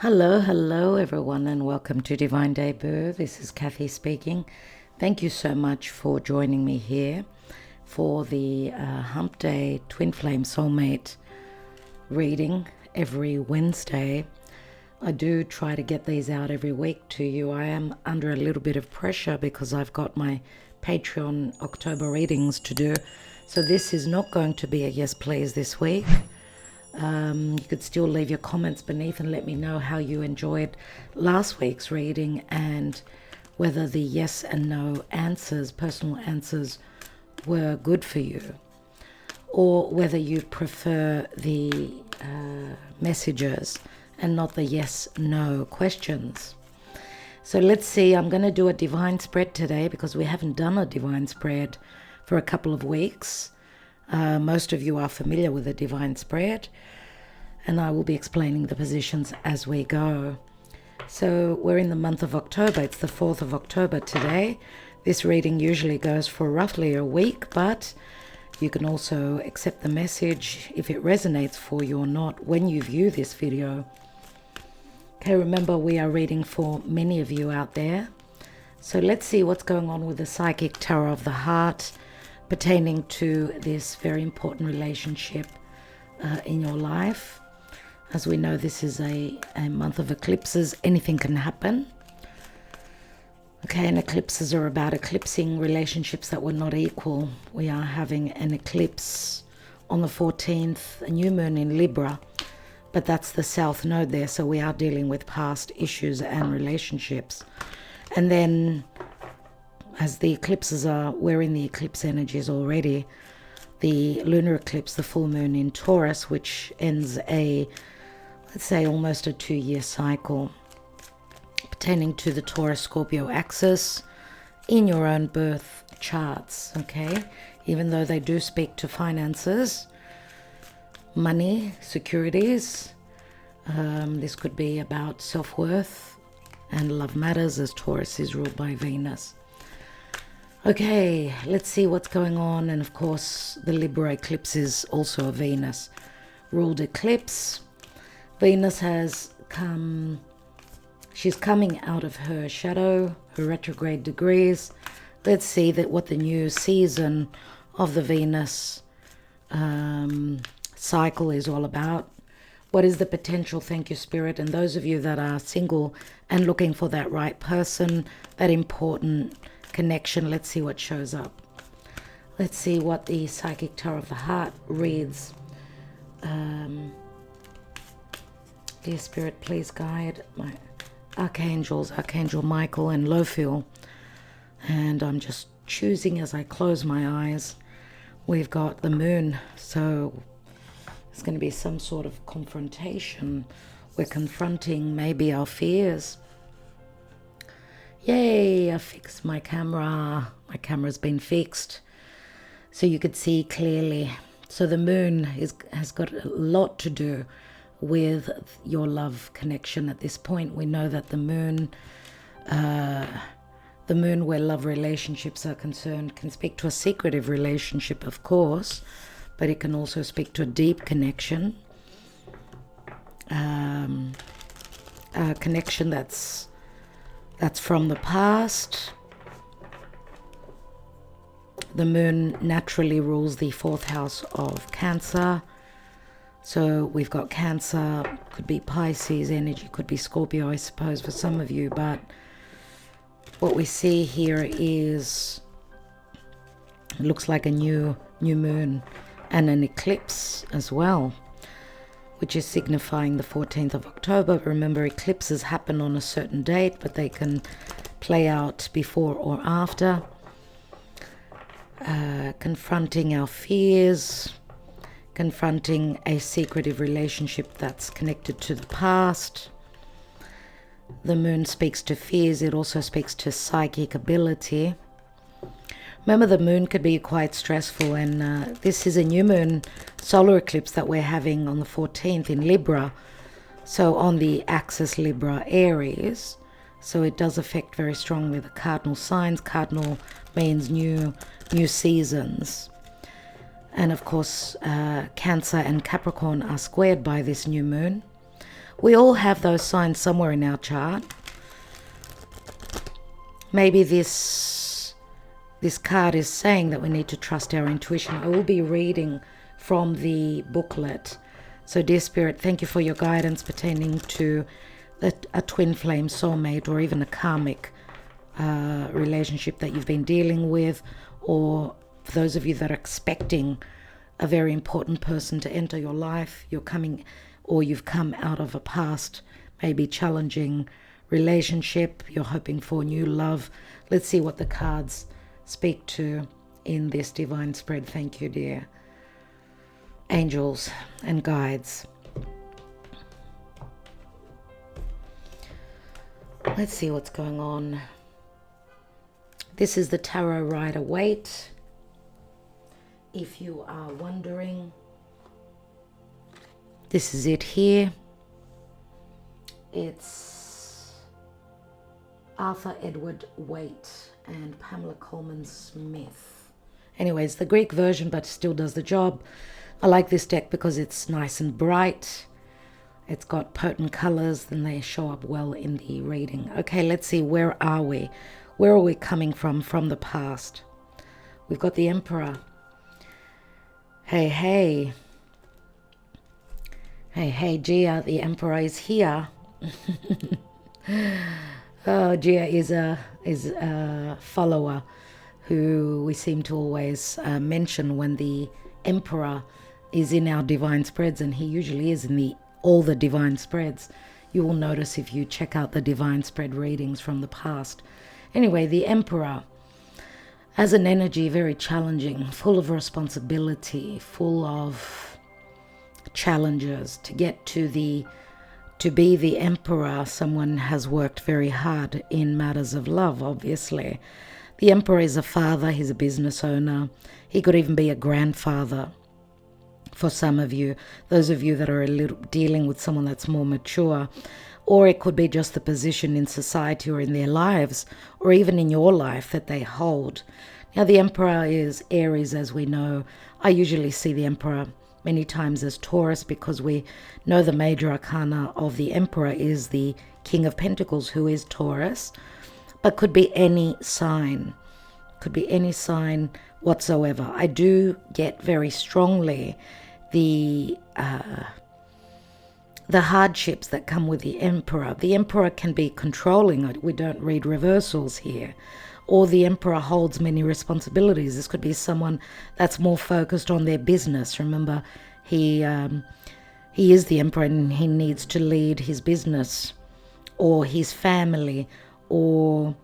Hello everyone, and welcome to Divine Debut. This is Kathy speaking. Thank you so much for joining me here for the Hump Day Twin Flame Soulmate reading every Wednesday. I do try to get these out every week to you. I am under a little bit of pressure because I've got my Patreon October readings to do. So this is not going to be a yes please this week. You could still leave your comments beneath and let me know how you enjoyed last week's reading and whether the yes and no answers, personal answers, were good for you, or whether you prefer the messages and not the yes-no questions. So let's see, I'm going to do a divine spread today because we haven't done a divine spread for a couple of weeks. Most of you are familiar with the divine spread, and I will be explaining the positions as we go. So we're in the month of October. It's the 4th of October today. This reading usually goes for roughly a week, but you can also accept the message if it resonates for you or not when you view this video. Okay, remember we are reading for many of you out there. So let's see what's going on with the Psychic Tarot of the Heart pertaining to this very important relationship in your life. As we know, this is a month of eclipses. Anything can happen. Okay, and eclipses are about eclipsing relationships that were not equal. We are having an eclipse on the 14th, a new moon in Libra, but that's the south node there, so we are dealing with past issues and relationships. And then as the eclipses are, we're in the eclipse energies already. The lunar eclipse, the full moon in Taurus, which ends let's say almost a 2-year cycle pertaining to the Taurus-Scorpio axis in your own birth charts, okay? Even though they do speak to finances, money, securities, this could be about self-worth and love matters, as Taurus is ruled by Venus. Okay, let's see what's going on. And of course, the Libra eclipse is also a Venus ruled eclipse. Venus has come, she's coming out of her shadow, her retrograde degrees. Let's see what the new season of the Venus cycle is all about. What is the potential? Thank you, Spirit. And those of you that are single and looking for that right person, that important connection, let's see what shows up. Let's see what the Psychic Tarot of the Heart reads. Dear Spirit, please guide my archangels, Archangel Michael and Lophiel. And I'm just choosing as I close my eyes. We've got the moon, so it's going to be some sort of confrontation. We're confronting maybe our fears. Yay, I fixed my camera. My camera's been fixed, so you could see clearly. So the moon has got a lot to do with your love connection at this point. We know that the moon where love relationships are concerned can speak to a secretive relationship, of course, but it can also speak to a deep connection. A connection that's from the past. The moon naturally rules the 4th house of Cancer. So we've got Cancer, could be Pisces energy, could be Scorpio, I suppose, for some of you. But what we see here is, it looks like a new moon and an eclipse as well, which is signifying the 14th of October. Remember, eclipses happen on a certain date, but they can play out before or after. Confronting our fears, confronting a secretive relationship that's connected to the past. The moon speaks to fears. It also speaks to psychic ability. Remember, the moon could be quite stressful, and this is a new moon solar eclipse that we're having on the 14th in Libra. So on the axis Libra Aries. So it does affect very strongly the cardinal signs. Cardinal means new seasons. And of course, Cancer and Capricorn are squared by this new moon, We all have those signs somewhere in our chart. Maybe this card is saying that we need to trust our intuition. I will be reading from the booklet. So dear Spirit, thank you for your guidance pertaining to a twin flame soulmate, or even a karmic relationship that you've been dealing with, or for those of you that are expecting a very important person to enter your life. You've come out of a past, maybe challenging relationship. You're hoping for new love. Let's see what the cards speak to in this divine spread. Thank you, dear angels and guides. Let's see what's going on. This is the Tarot Rider-Waite. If you are wondering, this is it here. It's Arthur Edward Waite and Pamela Coleman Smith. Anyways, the Greek version, but still does the job. I like this deck because it's nice and bright. It's got potent colors, and they show up well in the reading. Okay, let's see, where are we? Where are we coming from the past? We've got the Emperor. Hey, hey. Hey, hey, Gia, the Emperor is here. Oh, Gia is a follower who we seem to always mention when the Emperor is in our divine spreads, and he usually is in all the divine spreads. You will notice if you check out the divine spread readings from the past. Anyway, the Emperor, as an energy, very challenging, full of responsibility, full of challenges. To be the Emperor, someone has worked very hard in matters of love, obviously. The Emperor is a father, he's a business owner. He could even be a grandfather for some of you, those of you that are dealing with someone that's more mature. Or it could be just the position in society or in their lives, or even in your life that they hold. Now, the Emperor is Aries, as we know. I usually see the Emperor many times as Taurus, because we know the major arcana of the Emperor is the King of Pentacles, who is Taurus, but could be any sign. Could be any sign whatsoever. I do get very strongly the hardships that come with the Emperor. The Emperor can be controlling. We don't read reversals here. Or the Emperor holds many responsibilities. This could be someone that's more focused on their business. Remember, he is the Emperor, and he needs to lead his business or his family or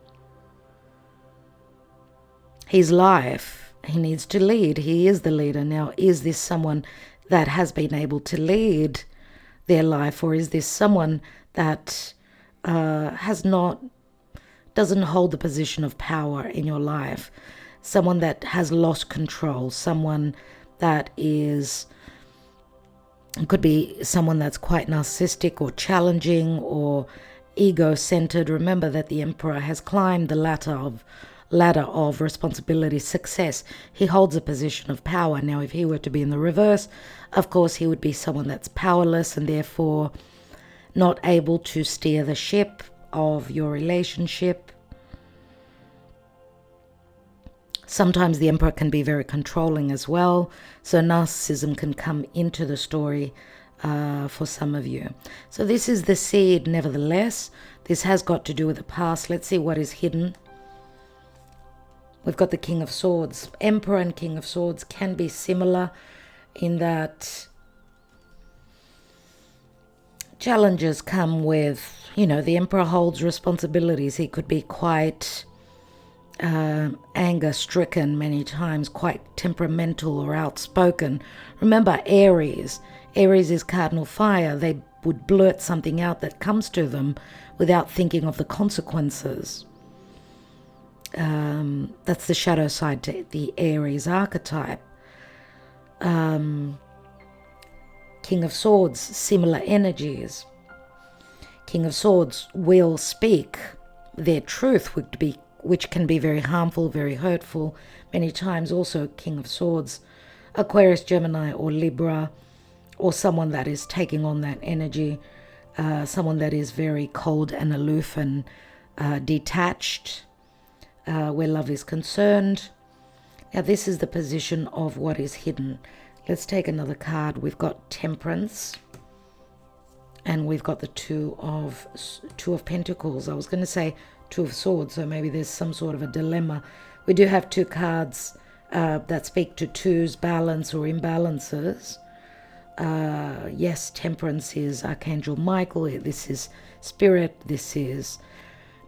his life. He needs to lead. He is the leader. Now, is this someone that has been able to lead their life, or is this someone that doesn't hold the position of power in your life? Someone that has lost control, someone that could be someone that's quite narcissistic or challenging or ego-centered. Remember that the Emperor has climbed the ladder of responsibility, success. He holds a position of power. Now, if he were to be in the reverse, of course, he would be someone that's powerless and therefore not able to steer the ship of your relationship. Sometimes the Emperor can be very controlling as well, so narcissism can come into the story for some of you. So this is the seed, nevertheless. This has got to do with the past. Let's see what is hidden. We've got the King of Swords. Emperor and King of Swords can be similar in that challenges come with, the Emperor holds responsibilities. He could be quite anger-stricken many times, quite temperamental or outspoken. Remember, Aries is cardinal fire. They would blurt something out that comes to them without thinking of the consequences. That's the shadow side to the Aries archetype. King of Swords, similar energies. King of Swords will speak their truth, which can be very harmful, very hurtful. Many times also King of Swords, Aquarius, Gemini or Libra, or someone that is taking on that energy, someone that is very cold and aloof and detached, where love is concerned. Now this is the position of what is hidden. Let's take another card. We've got Temperance, and we've got the Two of Pentacles. I was going to say Two of Swords, so maybe there's some sort of a dilemma. We do have two cards that speak to twos, balance or imbalances. Yes, Temperance is Archangel Michael. This is Spirit. This is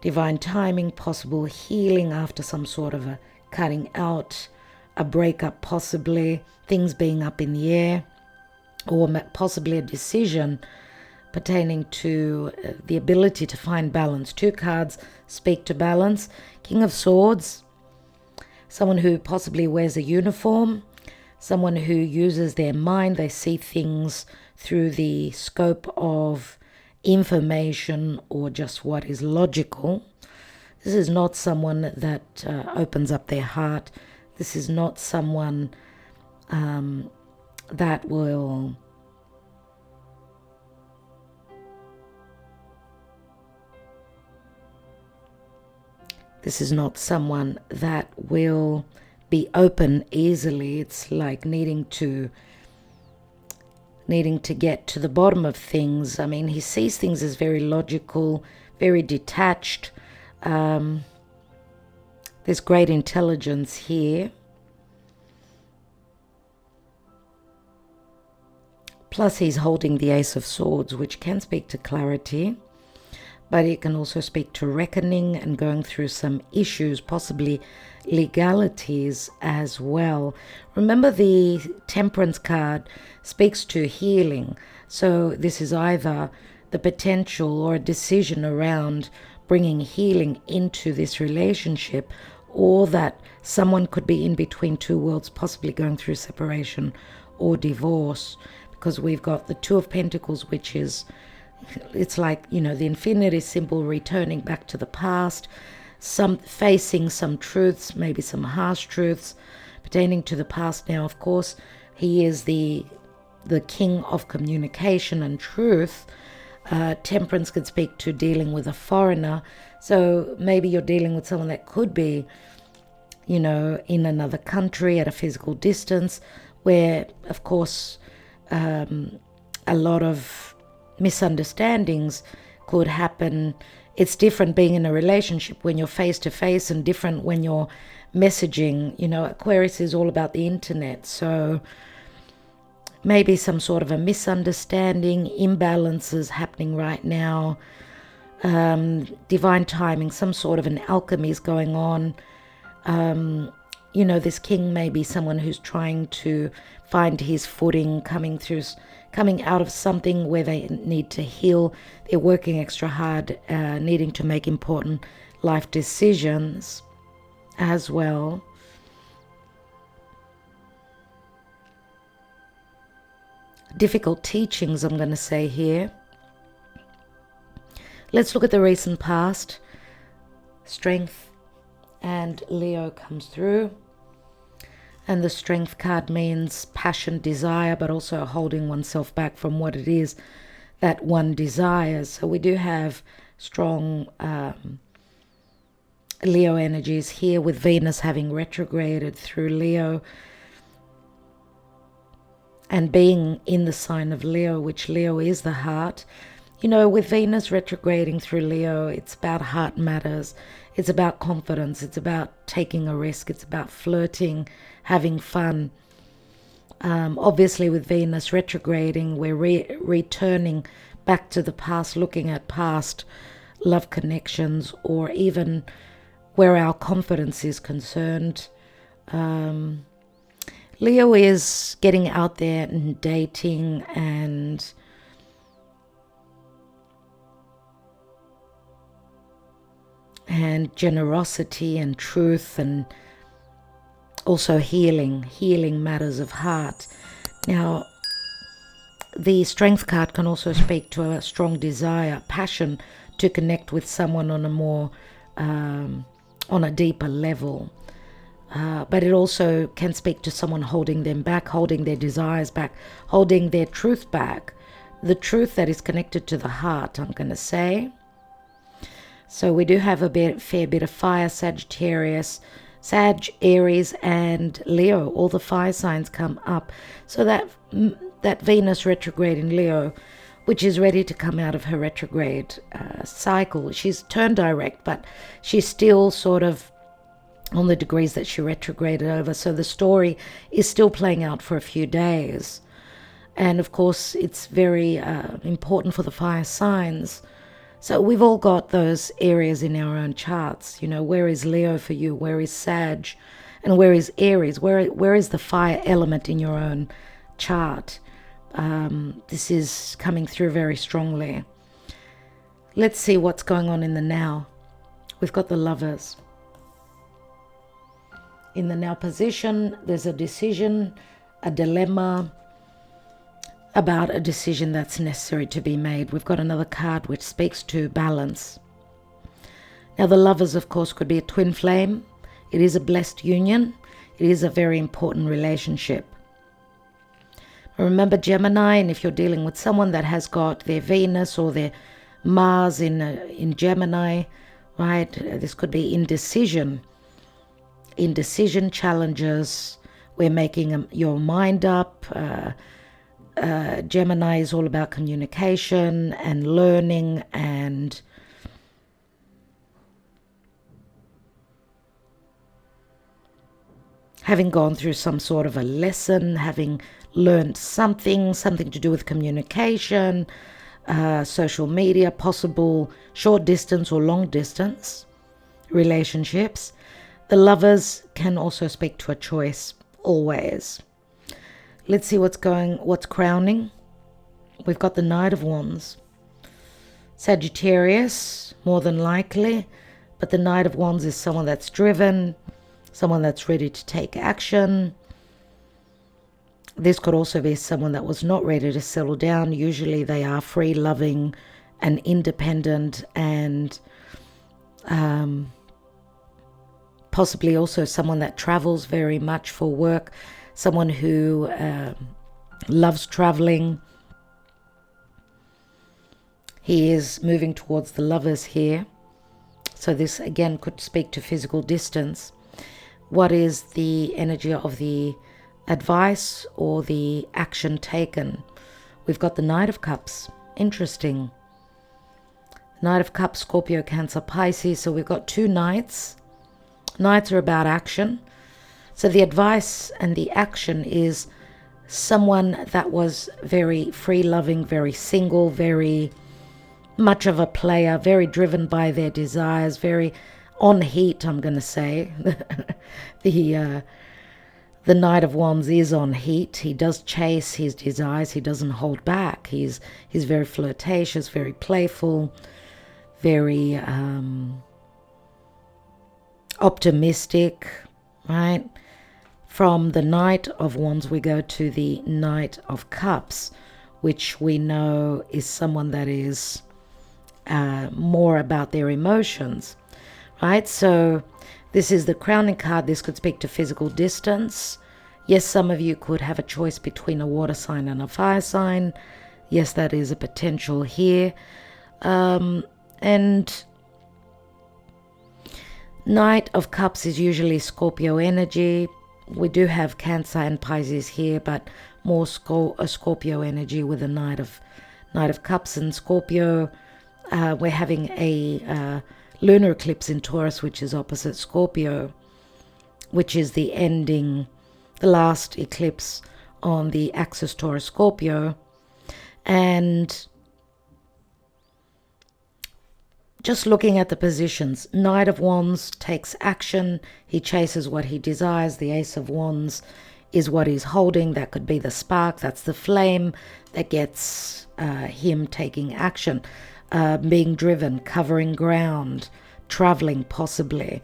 divine timing, possible healing after some sort of a cutting out, a breakup possibly, things being up in the air, or possibly a decision pertaining to the ability to find balance. Two cards speak to balance. King of Swords, someone who possibly wears a uniform, someone who uses their mind. They see things through the scope of information or just what is logical. This is not someone that opens up their heart. This is not someone that will be open easily. It's like needing to get to the bottom of things. I mean, he sees things as very logical, very detached. There's great intelligence here. Plus he's holding the Ace of Swords, which can speak to clarity, but it can also speak to reckoning and going through some issues, possibly legalities as well. Remember, the Temperance card speaks to healing. So this is either the potential or a decision around bringing healing into this relationship, or that someone could be in between two worlds, possibly going through separation or divorce, because we've got the Two of Pentacles, which is, it's like, the infinity symbol, returning back to the past, facing some truths, maybe some harsh truths pertaining to the past. Now, of course, he is the king of communication and truth. Temperance could speak to dealing with a foreigner. So maybe you're dealing with someone that could be, in another country at a physical distance, where, of course, a lot of misunderstandings could happen. It's different being in a relationship when you're face to face, and different when you're messaging. Aquarius is all about the internet. So maybe some sort of a misunderstanding, imbalances happening right now, divine timing, some sort of an alchemy is going on. This king may be someone who's trying to find his footing, coming out of something where they need to heal. They're working extra hard, needing to make important life decisions as well. Difficult teachings, I'm going to say here. Let's look at the recent past. Strength and Leo comes through. And the Strength card means passion, desire, but also holding oneself back from what it is that one desires. So we do have strong Leo energies here, with Venus having retrograded through Leo and being in the sign of Leo, which Leo is the heart. With Venus retrograding through Leo, it's about heart matters. It's about confidence. It's about taking a risk. It's about flirting, having fun. Obviously, with Venus retrograding, we're returning back to the past, looking at past love connections, or even where our confidence is concerned. Leo is getting out there and dating, and generosity and truth, and also healing matters of heart. Now, the Strength card can also speak to a strong desire, passion to connect with someone on a more, on a deeper level. But it also can speak to someone holding them back, holding their desires back, holding their truth back. the truth that is connected to the heart, I'm going to say. So we do have a fair bit of fire, Sagittarius, Sag, Aries, and Leo. All the fire signs come up. So that Venus retrograde in Leo, which is ready to come out of her retrograde cycle. She's turned direct, but she's still sort of on the degrees that she retrograded over. So the story is still playing out for a few days. And of course, it's very important for the fire signs. So we've all got those areas in our own charts. You know, where is Leo for you? Where is Sag? And where is Aries? Where is the fire element in your own chart? This is coming through very strongly. Let's see what's going on in the now. We've got the Lovers. In the now position, there's a decision, a dilemma about a decision that's necessary to be made. We've got another card which speaks to balance. Now the Lovers, of course, could be a twin flame. It is a blessed union. It is a very important relationship. Remember Gemini, and if you're dealing with someone that has got their Venus or their Mars in Gemini, right? This could be indecision. Indecision challenges. We're making your mind up. Gemini is all about communication and learning and having gone through some sort of a lesson, having learned something to do with communication, social media, possible short distance or long distance relationships. The Lovers can also speak to a choice, always. Let's see what's crowning. We've got the Knight of Wands. Sagittarius, more than likely, but the Knight of Wands is someone that's driven, someone that's ready to take action. This could also be someone that was not ready to settle down. Usually they are free, loving, and independent, and possibly also someone that travels very much for work, someone who loves traveling. He is moving towards the Lovers here. So this again could speak to physical distance. What is the energy of the advice or the action taken? We've got the Knight of Cups. Interesting. Knight of Cups, Scorpio, Cancer, Pisces. So we've got two Knights. Knights are about action. So the advice and the action is someone that was very free-loving, very single, very much of a player, very driven by their desires, very on heat, I'm going to say. The Knight of Wands is on heat. He does chase his desires. He doesn't hold back. He's very flirtatious, very playful, very optimistic, right? From the Knight of Wands, we go to the Knight of Cups, which we know is someone that is more about their emotions, right? So this is the crowning card. This could speak to physical distance. Yes, some of you could have a choice between a water sign and a fire sign. Yes, that is a potential here. And Knight of Cups is usually Scorpio energy. We do have Cancer and Pisces here, but more a Scorpio energy with a Knight of Cups and Scorpio. We're having a lunar eclipse in Taurus, which is opposite Scorpio, which is the last eclipse on the axis Taurus Scorpio. And just looking at the positions, Knight of Wands takes action. He chases what he desires. The Ace of Wands is what he's holding. That could be the spark. That's the flame that gets him taking action. Being driven, covering ground, traveling possibly.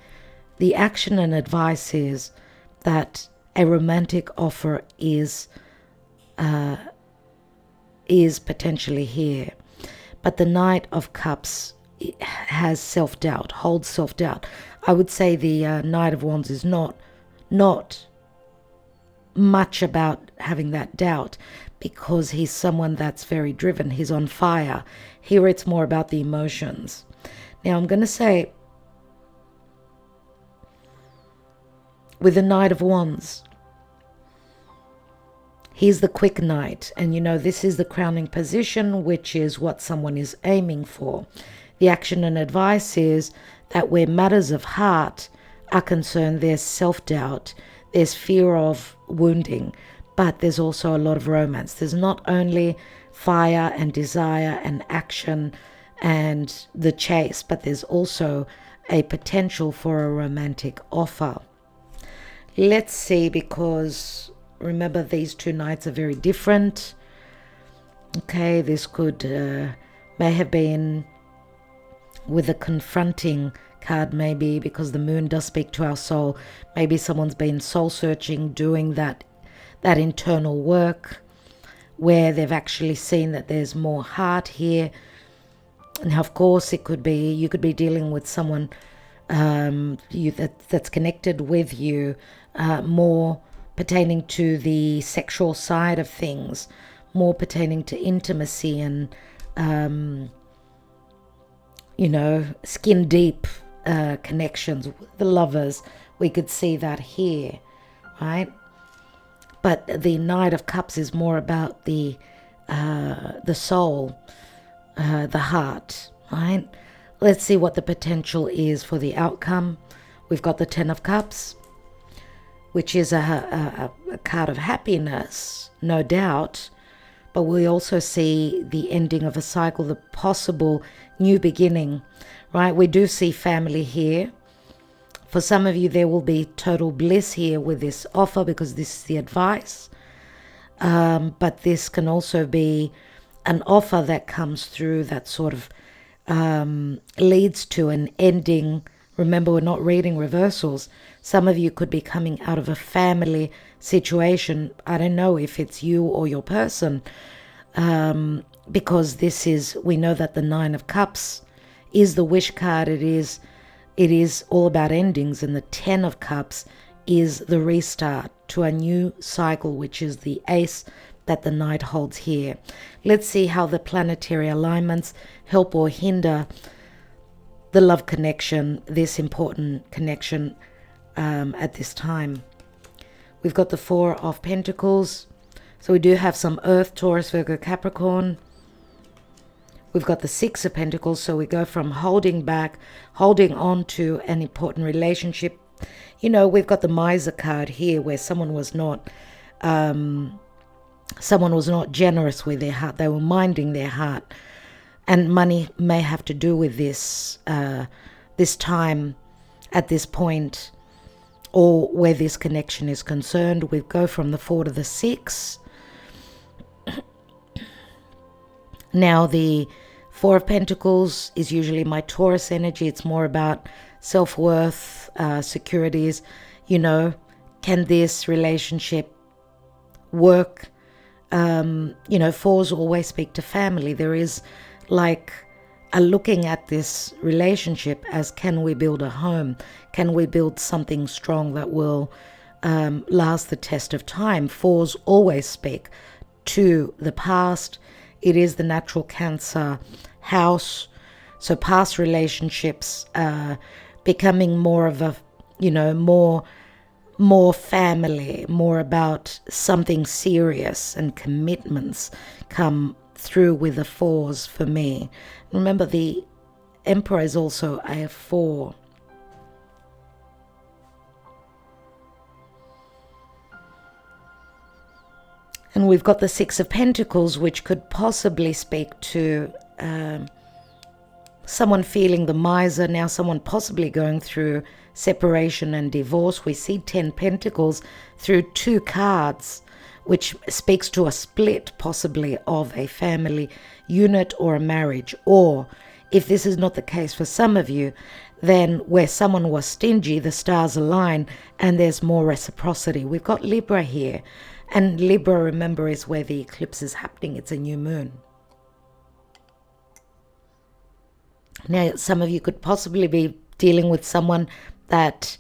The action and advice is that a romantic offer is potentially here. But the Knight of Cups has self-doubt, holds self-doubt. I would say the Knight of Wands is not much about having that doubt, because he's someone that's very driven. He's on fire. Here it's more about the emotions. Now I'm going to say, with the Knight of Wands, he's the quick knight. And you know, this is the crowning position, which is what someone is aiming for. The action and advice is that where matters of heart are concerned, there's self-doubt, there's fear of wounding, but there's also a lot of romance. There's not only fire and desire and action and the chase, but there's also a potential for a romantic offer. Let's see, because remember, these two nights are very different. Okay, this could may have been with a confronting card, maybe because the moon does speak to our soul. Maybe someone's been soul searching, doing that internal work where they've actually seen that there's more heart here. Now, of course, it could be you could be dealing with someone that's connected with you, more pertaining to the sexual side of things, more pertaining to intimacy and skin deep connections with the lovers. We could see that here, right? But the Knight of Cups is more about the soul, the heart, right? Let's see what the potential is for the outcome. We've got the Ten of Cups, which is a card of happiness, no doubt. But we also see the ending of a cycle, the possible new beginning, right? We do see family here. For some of you, there will be total bliss here with this offer because this is the advice. But this can also be an offer that comes through that sort of leads to an ending. Remember, we're not reading reversals. Some of you could be coming out of a family situation. I don't know if it's you or your person, because we know that the Nine of Cups is the wish card. It is all about endings, and the Ten of Cups is the restart to a new cycle, which is the ace that the Knight holds here. Let's see how the planetary alignments help or hinder the love connection, this important connection at this time. We've got the Four of Pentacles. So we do have some Earth, Taurus, Virgo, Capricorn. We've got the Six of Pentacles. So we go from holding back, holding on to an important relationship. You know, we've got the Miser card here where someone was not generous with their heart. They were minding their heart. And money may have to do with this time at this point, or where this connection is concerned. We go from the Four to the Six. Now, the Four of Pentacles is usually my Taurus energy. It's more about self-worth, securities. You know, can this relationship work? Fours always speak to family. There is like a looking at this relationship as, can we build a home? Can we build something strong that will last the test of time? Fours always speak to the past. It is the natural Cancer house. So past relationships becoming more of a, more family, more about something serious, and commitments come through with the Fours for me. Remember, the Emperor is also a Four. And we've got the Six of Pentacles, which could possibly speak to someone feeling the miser. Now, someone possibly going through separation and divorce. We see 10 Pentacles through two cards, which speaks to a split possibly of a family unit or a marriage. Or if this is not the case for some of you, then where someone was stingy, the stars align and there's more reciprocity. We've got Libra here. And Libra, remember, is where the eclipse is happening. It's a new moon. Now, some of you could possibly be dealing with someone that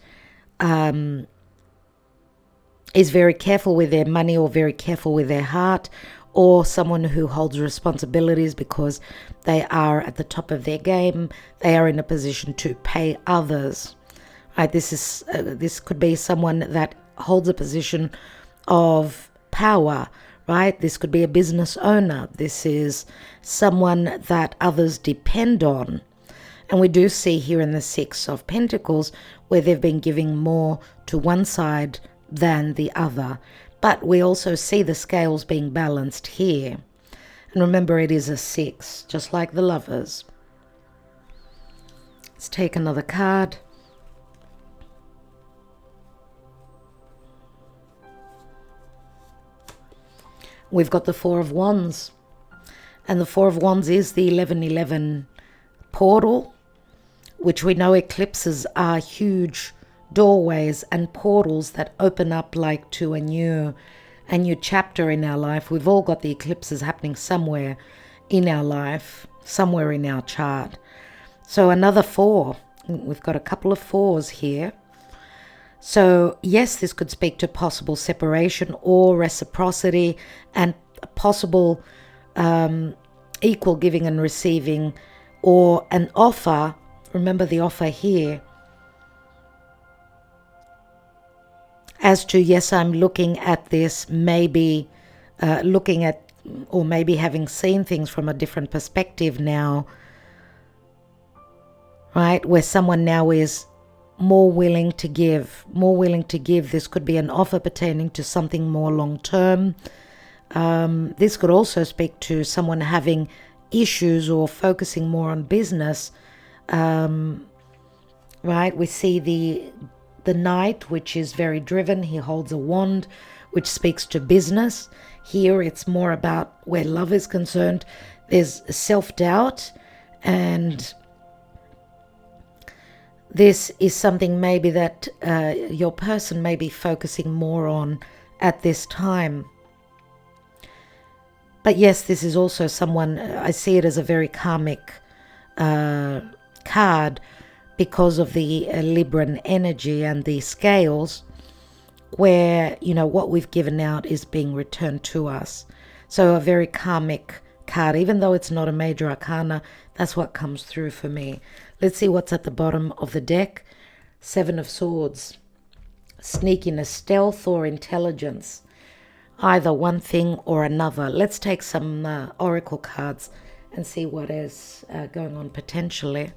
is very careful with their money or very careful with their heart, or someone who holds responsibilities because they are at the top of their game. They are in a position to pay others. Right? This could be someone that holds a position of power. Right? This could be a business owner. This is someone that others depend on. And we do see here in the Six of Pentacles where they've been giving more to one side than the other. But we also see the scales being balanced here. And remember, it is a 6, just like the Lovers. Let's take another card. We've got the Four of Wands. And the Four of Wands is the 1111 portal, which we know eclipses are huge doorways and portals that open up like to a new chapter in our life. We've all got the eclipses happening somewhere in our life, somewhere in our chart. So another 4. We've got a couple of 4s here. So yes, this could speak to possible separation or reciprocity and possible equal giving and receiving, or an offer. Remember the offer here. As to, yes, I'm looking at this, maybe looking at, or maybe having seen things from a different perspective now, right? Where someone now is more willing to give. This could be an offer pertaining to something more long-term. This could also speak to someone having issues or focusing more on business, right? We see the Knight, which is very driven. He holds a wand, which speaks to business. Here it's more about where love is concerned. There's self-doubt, and this is something maybe that your person may be focusing more on at this time. But yes, this is also someone, I see it as a very karmic card, because of the Libran energy and the scales, where, you know, what we've given out is being returned to us. So a very karmic card, even though it's not a major arcana, that's what comes through for me. Let's see what's at the bottom of the deck. 7 of Swords. Sneakiness, stealth, or intelligence. Either one thing or another. Let's take some oracle cards and see what is going on potentially.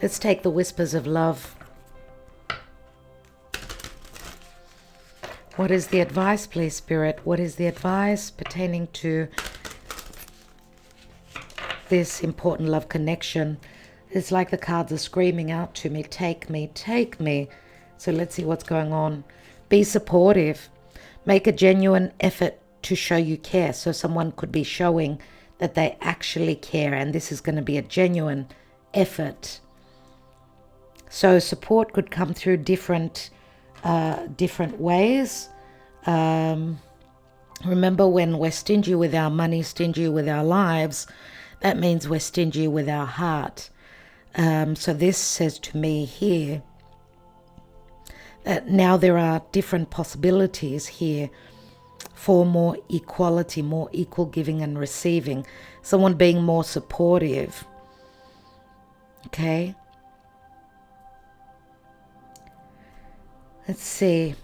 Let's take the Whispers of Love. What is the advice, please, Spirit? What is the advice pertaining to this important love connection? It's like the cards are screaming out to me, take me, take me. So let's see what's going on. Be supportive. Make a genuine effort to show you care. So someone could be showing that they actually care, and this is going to be a genuine effort. So support could come through different ways. Remember, when we're stingy with our money, stingy with our lives, that means we're stingy with our heart. So this says to me here that now there are different possibilities here for more equality, more equal giving and receiving. Someone being more supportive. Okay. Let's see.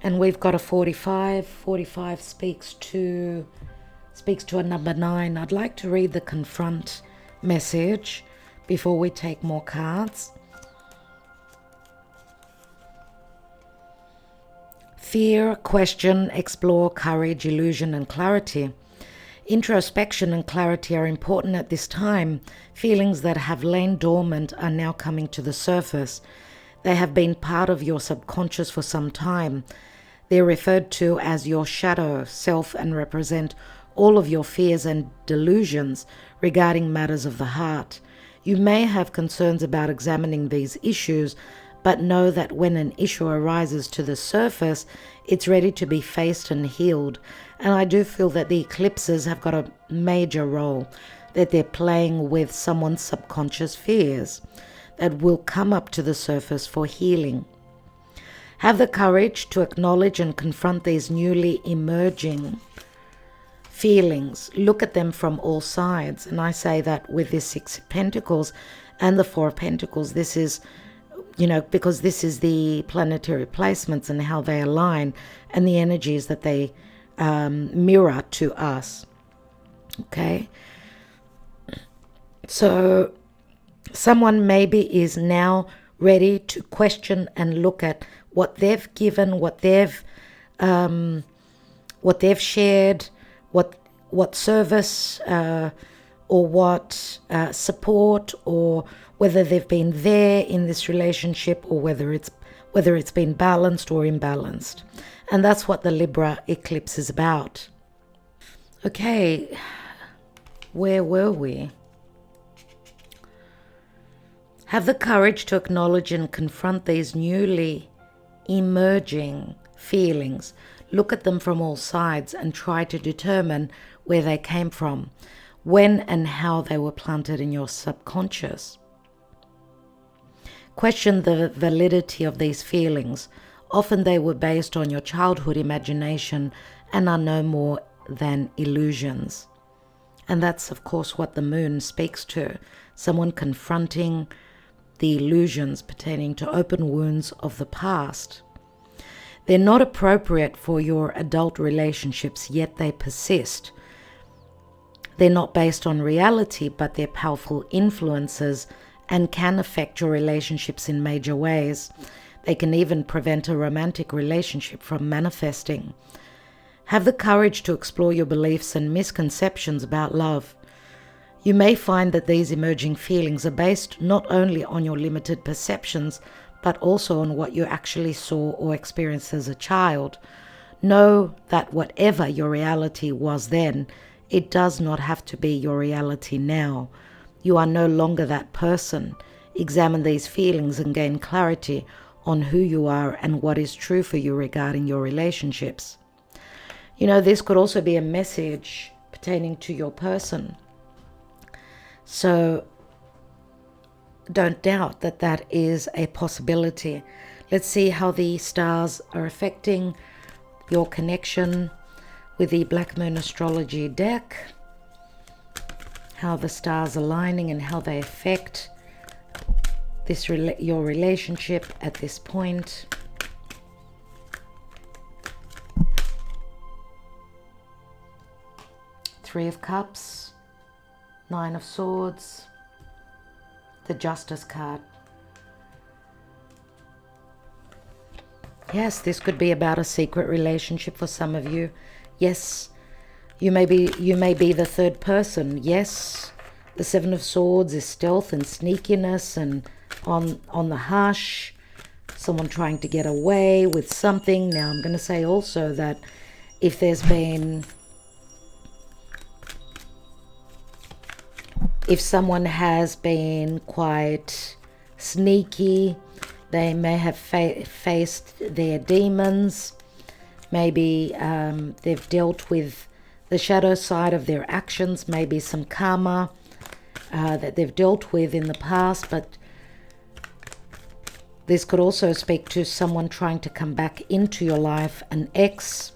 And we've got a 45. 45 speaks to a number 9. I'd like to read the confront message before we take more cards. Fear, question, explore, courage, illusion, and clarity. Introspection and clarity are important at this time. Feelings that have lain dormant are now coming to the surface. They have been part of your subconscious for some time. They're referred to as your shadow self and represent all of your fears and delusions regarding matters of the heart. You may have concerns about examining these issues, but know that when an issue arises to the surface, it's ready to be faced and healed. And I do feel that the eclipses have got a major role, that they're playing with someone's subconscious fears that will come up to the surface for healing. Have the courage to acknowledge and confront these newly emerging feelings. Look at them from all sides. And I say that with this Six of Pentacles and the Four of Pentacles. This is, because this is the planetary placements and how they align and the energies that they mirror to us. Okay? So someone maybe is now ready to question and look at what they've given, what they've shared, what service or what support, or whether they've been there in this relationship, or whether it's been balanced or imbalanced. And that's what the Libra eclipse is about. Okay, where were we? Have the courage to acknowledge and confront these newly emerging feelings. Look at them from all sides and try to determine where they came from, when and how they were planted in your subconscious. Question the validity of these feelings. Often they were based on your childhood imagination and are no more than illusions. And that's, of course, what the moon speaks to. Someone confronting the illusions pertaining to open wounds of the past. They're not appropriate for your adult relationships, yet they persist. They're not based on reality, but they're powerful influences and can affect your relationships in major ways. They can even prevent a romantic relationship from manifesting. Have the courage to explore your beliefs and misconceptions about love. You may find that these emerging feelings are based not only on your limited perceptions, but also on what you actually saw or experienced as a child. Know that whatever your reality was then, it does not have to be your reality now. You are no longer that person. Examine these feelings and gain clarity on who you are and what is true for you regarding your relationships. This could also be a message pertaining to your person. So don't doubt that that is a possibility. Let's see how the stars are affecting your connection with the Black Moon Astrology deck. How the stars are aligning and how they affect your relationship at this point. Three of Cups, Nine of Swords, the Justice card. Yes, this could be about a secret relationship for some of you. Yes, you may be the third person. Yes, the Seven of Swords is stealth and sneakiness and on the hush. Someone trying to get away with something. Now, I'm going to say also that if someone has been quite sneaky, they may have faced their demons. Maybe they've dealt with the shadow side of their actions, maybe some karma that they've dealt with in the past. But this could also speak to someone trying to come back into your life, an ex,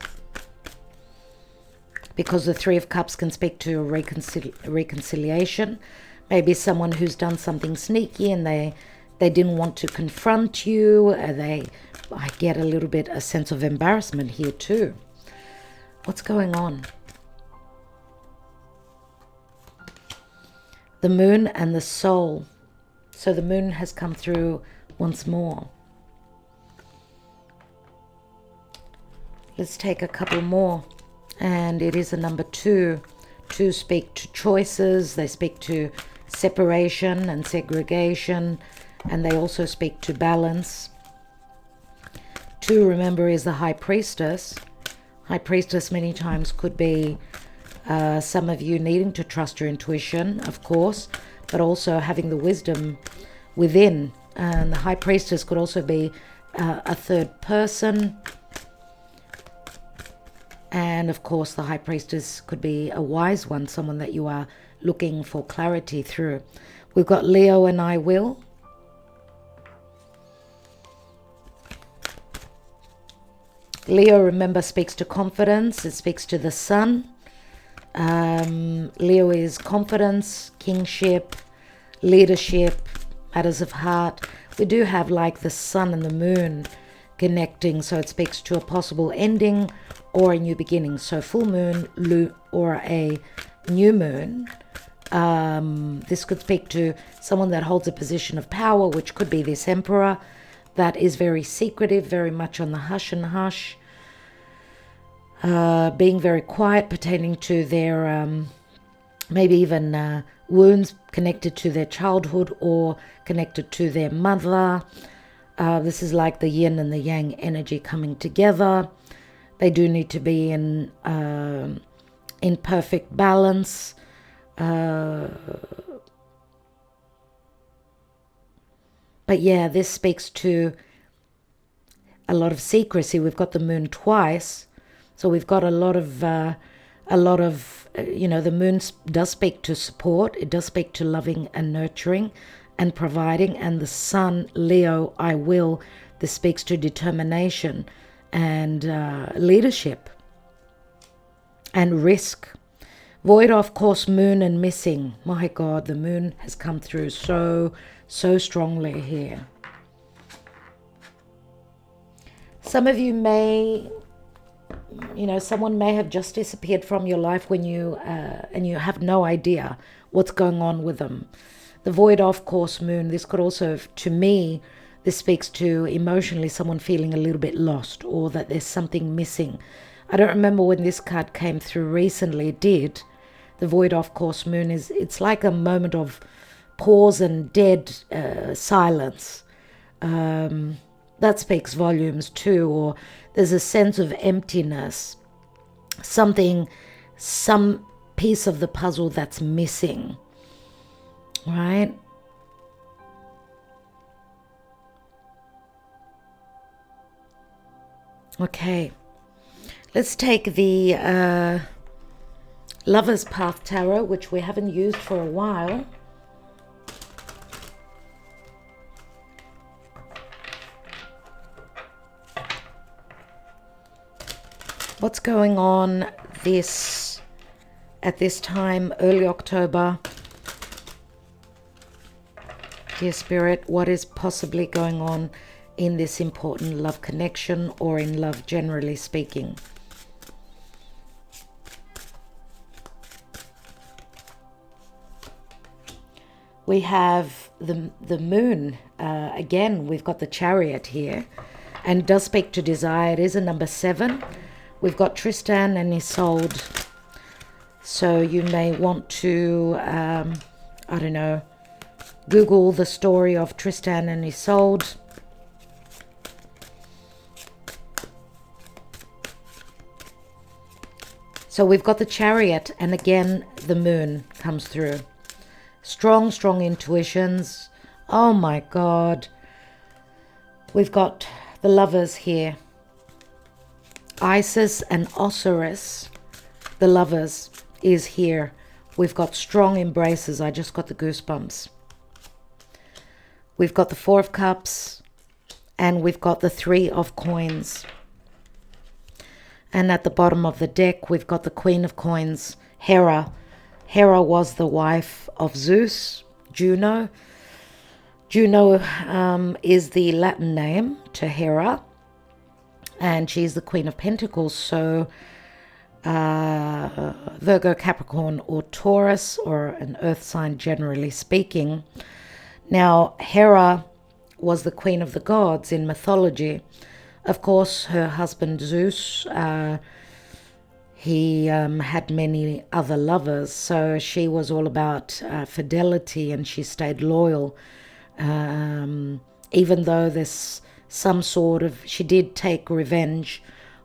because the Three of Cups can speak to reconciliation. Maybe someone who's done something sneaky and they didn't want to confront you. I get a little bit a sense of embarrassment here too. What's going on? The Moon and the Soul. So the Moon has come through once more. Let's take a couple more. And it is a number 2. 2 speak to choices. They speak to separation and segregation. And they also speak to balance. 2, remember, is the High Priestess. High Priestess many times could be some of you needing to trust your intuition, of course, but also having the wisdom within. And the High Priestess could also be a third person. And of course, the High Priestess could be a wise one, someone that you are looking for clarity through. We've got Leo and I Will. Leo, remember, speaks to confidence. It speaks to the sun. Leo is confidence, kingship, leadership, matters of heart. We do have like the sun and the moon connecting, so it speaks to a possible ending or a new beginning. So full moon or a new moon. This could speak to someone that holds a position of power, which could be this emperor that is very secretive, very much on the hush and hush, being very quiet, pertaining to their maybe even wounds connected to their childhood or connected to their mother. This is like the yin and the yang energy coming together. They do need to be in perfect balance. But yeah, this speaks to a lot of secrecy. We've got the moon twice, so we've got a lot of the moon does speak to support. It does speak to loving and nurturing and providing. And the sun, Leo, I will. This speaks to determination and leadership and risk. Void, of course, moon and missing. My God, the moon has come through so strongly here. Some of you may, someone may have just disappeared from your life when and you have no idea what's going on with them. The void, of course, moon, this could also, to me, this speaks to emotionally someone feeling a little bit lost or that there's something missing. I don't remember when this card came through recently. It did. The void, of course, moon it's like a moment of pause and dead silence. That speaks volumes too. Or there's a sense of emptiness. Some piece of the puzzle that's missing. Right? Okay. Let's take the Lover's Path Tarot, which we haven't used for a while. What's going on at this time, early October? Dear Spirit, what is possibly going on in this important love connection or in love generally speaking? We have the moon. Again, we've got the Chariot here. And it does speak to desire. It is a number 7. We've got Tristan and Isolde. So you may want to, Google the story of Tristan and Isolde. So we've got the Chariot, and again, the moon comes through. Strong intuitions. Oh my God. We've got the Lovers here. Isis and Osiris, the Lovers, is here. We've got strong embraces. I just got the goosebumps. We've got the 4 of Cups, and we've got the 3 of Coins. And at the bottom of the deck, we've got the Queen of Coins, Hera. Hera was the wife of Zeus, Juno. Juno is the Latin name to Hera, and she's the Queen of Pentacles. So Virgo, Capricorn, or Taurus, or an earth sign generally speaking. Now, Hera was the queen of the gods in mythology. Of course, her husband Zeus, he had many other lovers, so she was all about fidelity, and she stayed loyal. Even though there's some sort of, she did take revenge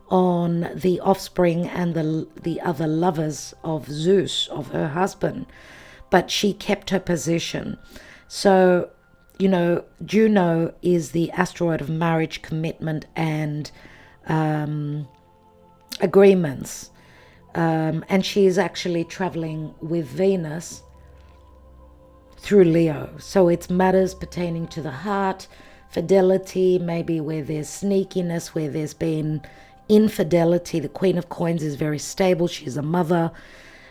on the offspring and the other lovers of Zeus, of her husband, but she kept her position. So, Juno is the asteroid of marriage, commitment, and agreements. And she is actually traveling with Venus through Leo. So it's matters pertaining to the heart, fidelity, maybe where there's sneakiness, where there's been infidelity. The Queen of Coins is very stable. She's a mother.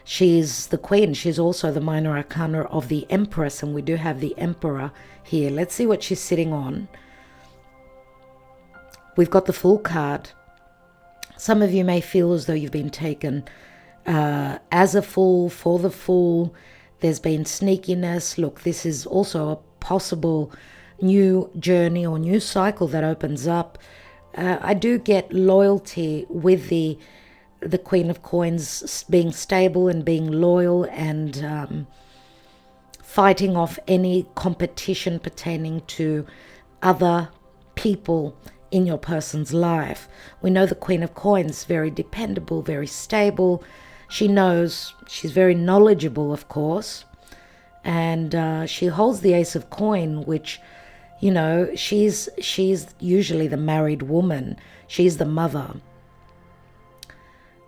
She's the Queen. She's also the minor arcana of the Empress, and we do have the Emperor here. Let's see what she's sitting on. We've got the Fool card. Some of you may feel as though you've been taken as a fool, for the fool. There's been sneakiness. Look, this is also a possible new journey or new cycle that opens up. I do get loyalty with the Queen of Coins being stable and being loyal and fighting off any competition pertaining to other people in your person's life. We know the Queen of Coins, very dependable, very stable. She knows, she's very knowledgeable, of course. And she holds the Ace of Coin, which, you know, she's usually the married woman. She's the mother.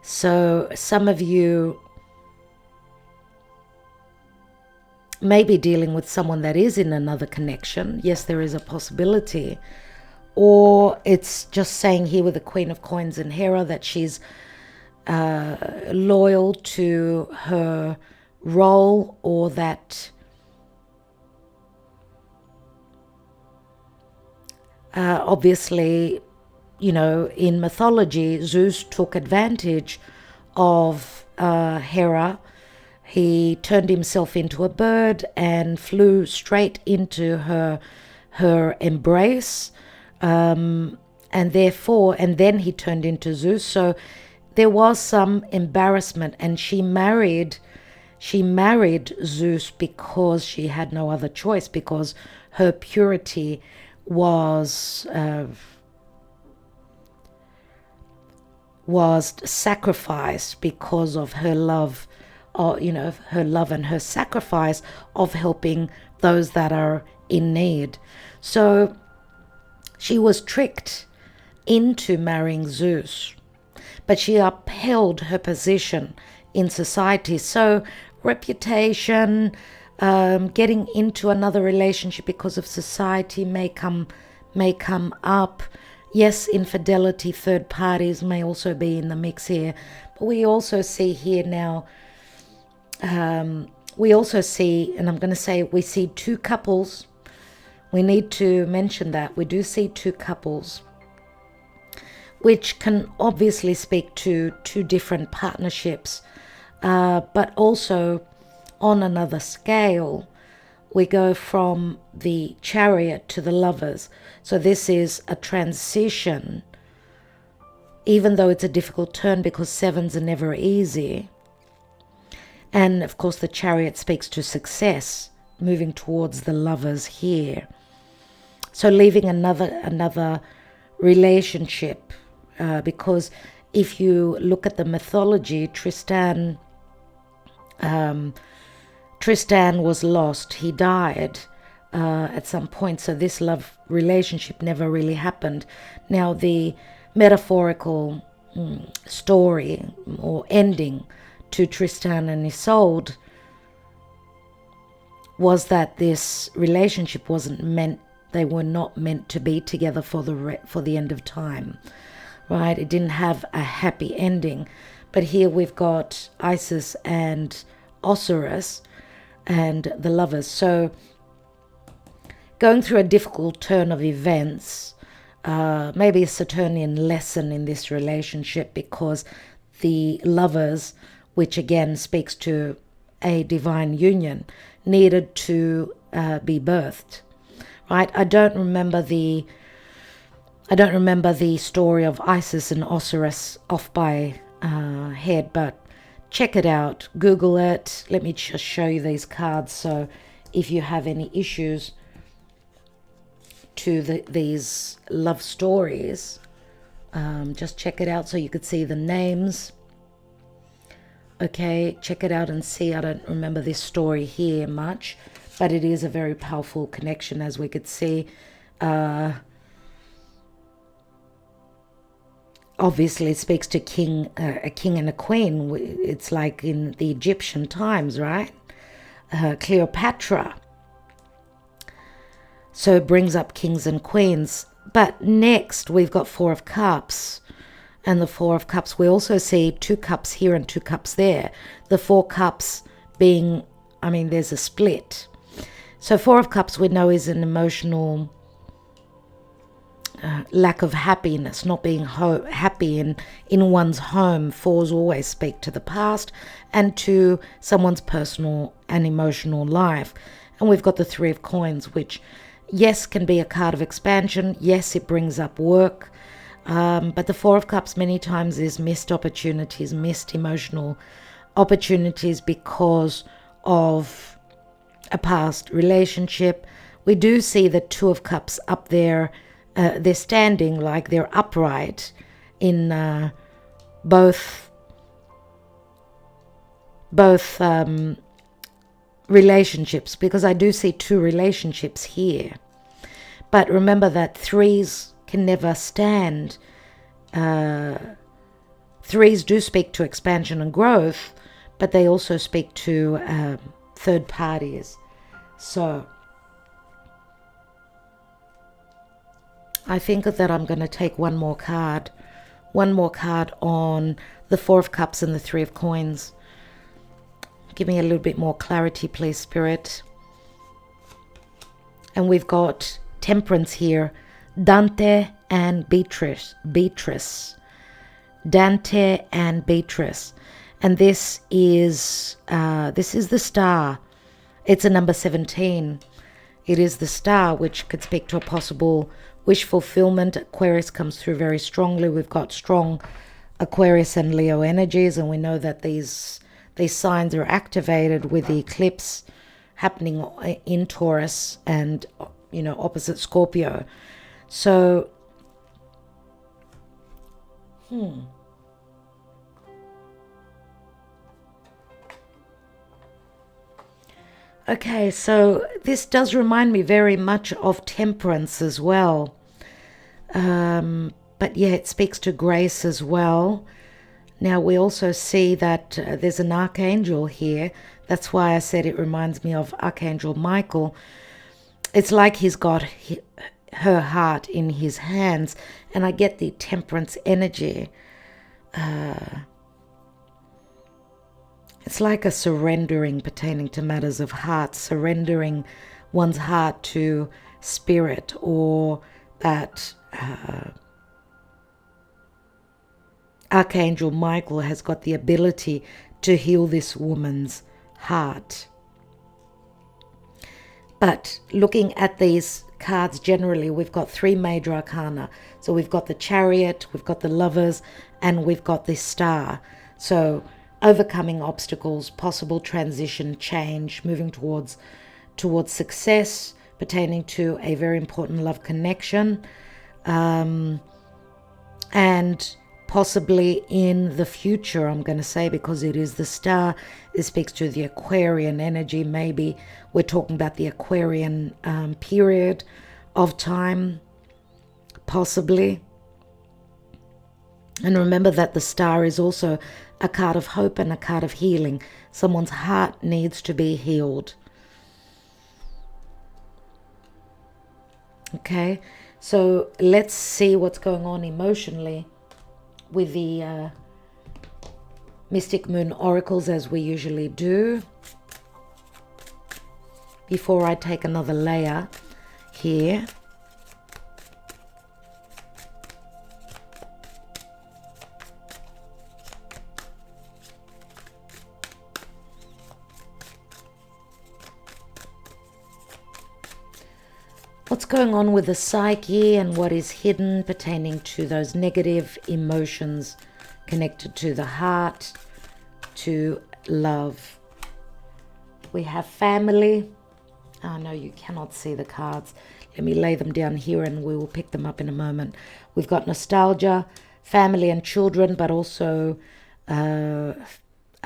So some of you may be dealing with someone that is in another connection. Yes, there is a possibility. Or it's just saying here with the Queen of Coins and Hera that she's loyal to her role, or that obviously, you know, in mythology, Zeus took advantage of Hera. He turned himself into a bird and flew straight into her embrace, and then he turned into Zeus. So there was some embarrassment, and she married Zeus because she had no other choice, because her purity was sacrificed because of her love, or her love and her sacrifice of helping those that are in need. So she was tricked into marrying Zeus, but she upheld her position in society. So reputation, getting into another relationship because of society may come up. Yes, infidelity, third parties may also be in the mix here. But we also see here now, we also see, and I'm going to say we see two couples. We need to mention that. We do see two couples, which can obviously speak to two different partnerships. But also on another scale, we go from the Chariot to the Lovers. So this is a transition, even though it's a difficult turn, because sevens are never easy. And of course the Chariot speaks to success, moving towards the Lovers here. So leaving another relationship, because if you look at the mythology, Tristan was lost. He died at some point. So this love relationship never really happened. Now the metaphorical story or ending to Tristan and Isolde was that this relationship wasn't meant, they were not meant to be together for the end of time, right? It didn't have a happy ending. But here we've got Isis and Osiris and the Lovers. So going through a difficult turn of events, maybe a Saturnian lesson in this relationship, because the Lovers, which again speaks to a divine union, needed to be birthed, right? I don't remember the story of Isis and Osiris off by head, but check it out, Google it. Let me just show you these cards. So if you have any issues to these love stories, just check it out so you could see the names. Okay, check it out and see. I don't remember this story here much, but it is a very powerful connection, as we could see. Obviously, it speaks to a king and a queen. It's like in the Egyptian times, right? Cleopatra. So it brings up kings and queens. But next, we've got Four of Cups. and the Four of Cups. We also see 2 cups here and 2 cups there. The 4 cups being, there's a split. So 4 of Cups we know is an emotional lack of happiness, not being happy in one's home. 4s always speak to the past and to someone's personal and emotional life. And we've got the 3 of Coins, which, yes, can be a card of expansion. Yes, it brings up work. But the 4 of Cups many times is missed opportunities, missed emotional opportunities because of a past relationship. We do see the 2 of Cups up there. They're standing like they're upright in both relationships, because I do see 2 relationships here. But remember that 3s can never stand. 3s do speak to expansion and growth, but they also speak to third parties. So I think that I'm going to take one more card on the 4 of Cups and the 3 of Coins. Give me a little bit more clarity, please, Spirit. And we've got Temperance here. Dante and Beatrice. Dante and Beatrice. And this is the Star. It's a number 17. It is the Star, which could speak to a possible wish fulfillment. Aquarius comes through very strongly. We've got strong Aquarius and Leo energies, and we know that these signs are activated with the eclipse happening in Taurus and, opposite Scorpio. So, Okay, so this does remind me very much of Temperance as well. But yeah, it speaks to grace as well. Now, we also see that there's an archangel here. That's why I said it reminds me of Archangel Michael. It's like he's got her heart in his hands, and I get the Temperance energy. It's like a surrendering pertaining to matters of heart, surrendering one's heart to spirit, or that Archangel Michael has got the ability to heal this woman's heart. But looking at these cards generally, we've got 3 major arcana. So we've got the Chariot, we've got the Lovers, and we've got this Star. So overcoming obstacles, possible transition, change, moving towards success, pertaining to a very important love connection, and possibly in the future, I'm going to say, because it is the Star. It speaks to the Aquarian energy. Maybe we're talking about the Aquarian period of time, possibly. And remember that the Star is also a card of hope and a card of healing. Someone's heart needs to be healed. Okay, so let's see what's going on emotionally with the Mystic Moon Oracles, as we usually do. Before I take another layer here. What's going on with the psyche and what is hidden pertaining to those negative emotions connected to the heart, to love. We have family. Oh no, you cannot see the cards. Let me lay them down here and we will pick them up in a moment. We've got nostalgia, family and children, but also a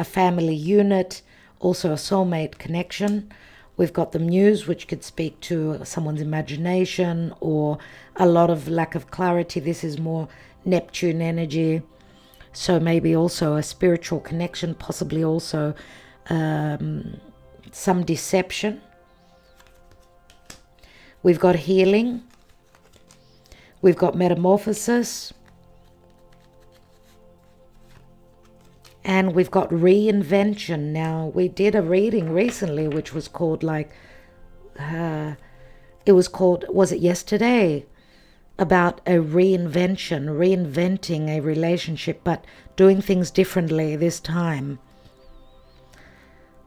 family unit, also a soulmate connection. We've got the Muse, which could speak to someone's imagination or a lot of lack of clarity. This is more Neptune energy. So maybe also a spiritual connection, possibly also some deception. We've got healing. We've got metamorphosis. And we've got reinvention. Now, we did a reading recently which was called was it yesterday? About a reinventing a relationship, but doing things differently this time.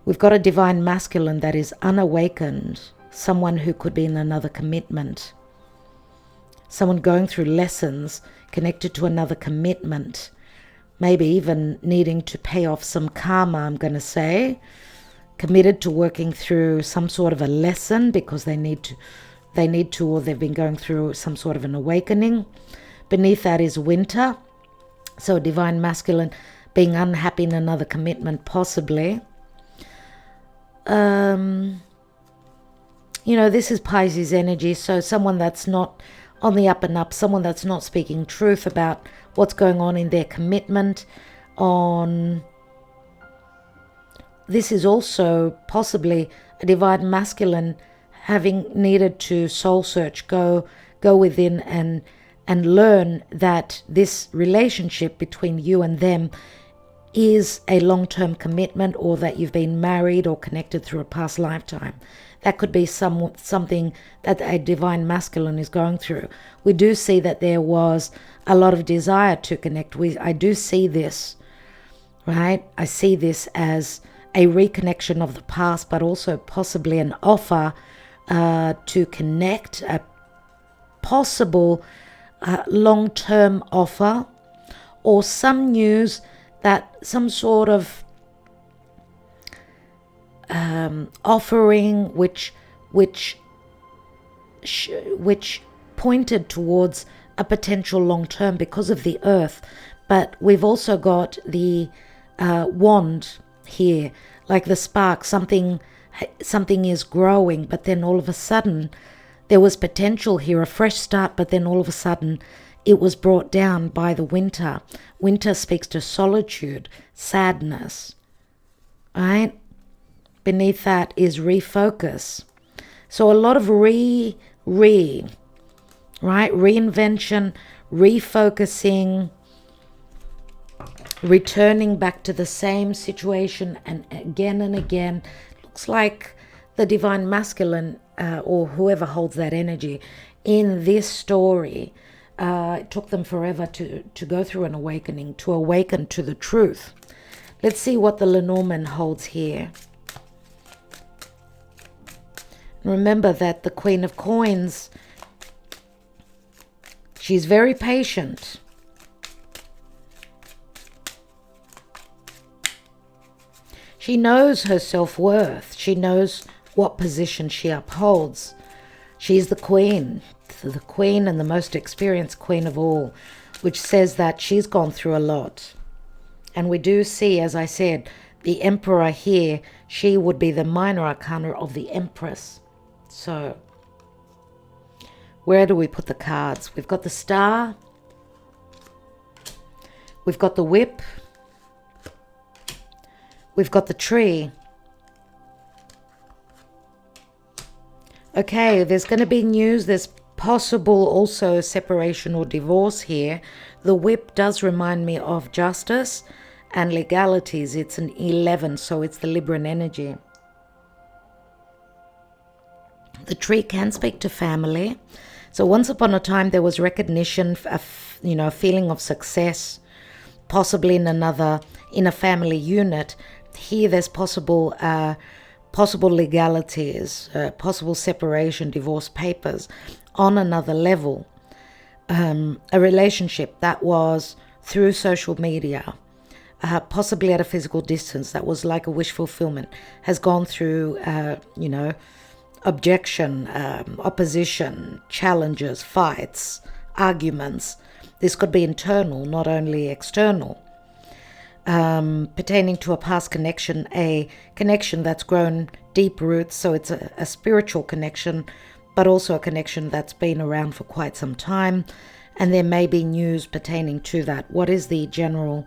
We've got a divine masculine that is unawakened, someone who could be in another commitment, someone going through lessons connected to another commitment, maybe even needing to pay off some karma, I'm going to say, committed to working through some sort of a lesson because they need to, or they've been going through some sort of an awakening. Beneath that is winter. So divine masculine being unhappy in another commitment, possibly. This is Pisces energy. So someone that's not on the up and up, someone that's not speaking truth about what's going on in their commitment. This is also possibly a divine masculine having needed to soul search, go within and learn that this relationship between you and them is a long-term commitment, or that you've been married or connected through a past lifetime. That could be something that a divine masculine is going through. We do see that there was a lot of desire to connect. I do see this, right? I see this as a reconnection of the past, but also possibly an offer to connect, a possible long-term offer, or some news that some sort of offering which pointed towards a potential long-term because of the earth. But we've also got the wand here, like the spark. Something is growing, but then all of a sudden there was potential here, a fresh start, but then all of a sudden it was brought down by the winter. Winter speaks to solitude, sadness, right? Beneath that is refocus. So a lot of right? Reinvention, refocusing, returning back to the same situation and again. Looks like the divine masculine or whoever holds that energy in this story, it took them forever to go through an awakening, to awaken to the truth. Let's see what the Lenormand holds here. Remember that the Queen of Coins, she's very patient. She knows her self-worth. She knows what position she upholds. She's the queen and the most experienced queen of all, which says that she's gone through a lot. And we do see, as I said, the Emperor here, she would be the minor arcana of the Empress. So, where do we put the cards? We've got the Star. We've got the Whip. We've got the Tree. Okay, there's going to be news. There's possible also separation or divorce here. The Whip does remind me of justice and legalities. It's an 11, so it's the Libran energy. The Tree can speak to family. So once upon a time there was recognition, a feeling of success, possibly in a family unit. Here there's possible legalities, possible separation, divorce papers on another level. A relationship that was through social media, possibly at a physical distance, that was like a wish fulfillment, has gone through, objection, opposition, challenges, fights, arguments. This could be internal, not only external. Pertaining to a past connection, a connection that's grown deep roots, so it's a spiritual connection, but also a connection that's been around for quite some time, and there may be news pertaining to that. What is the general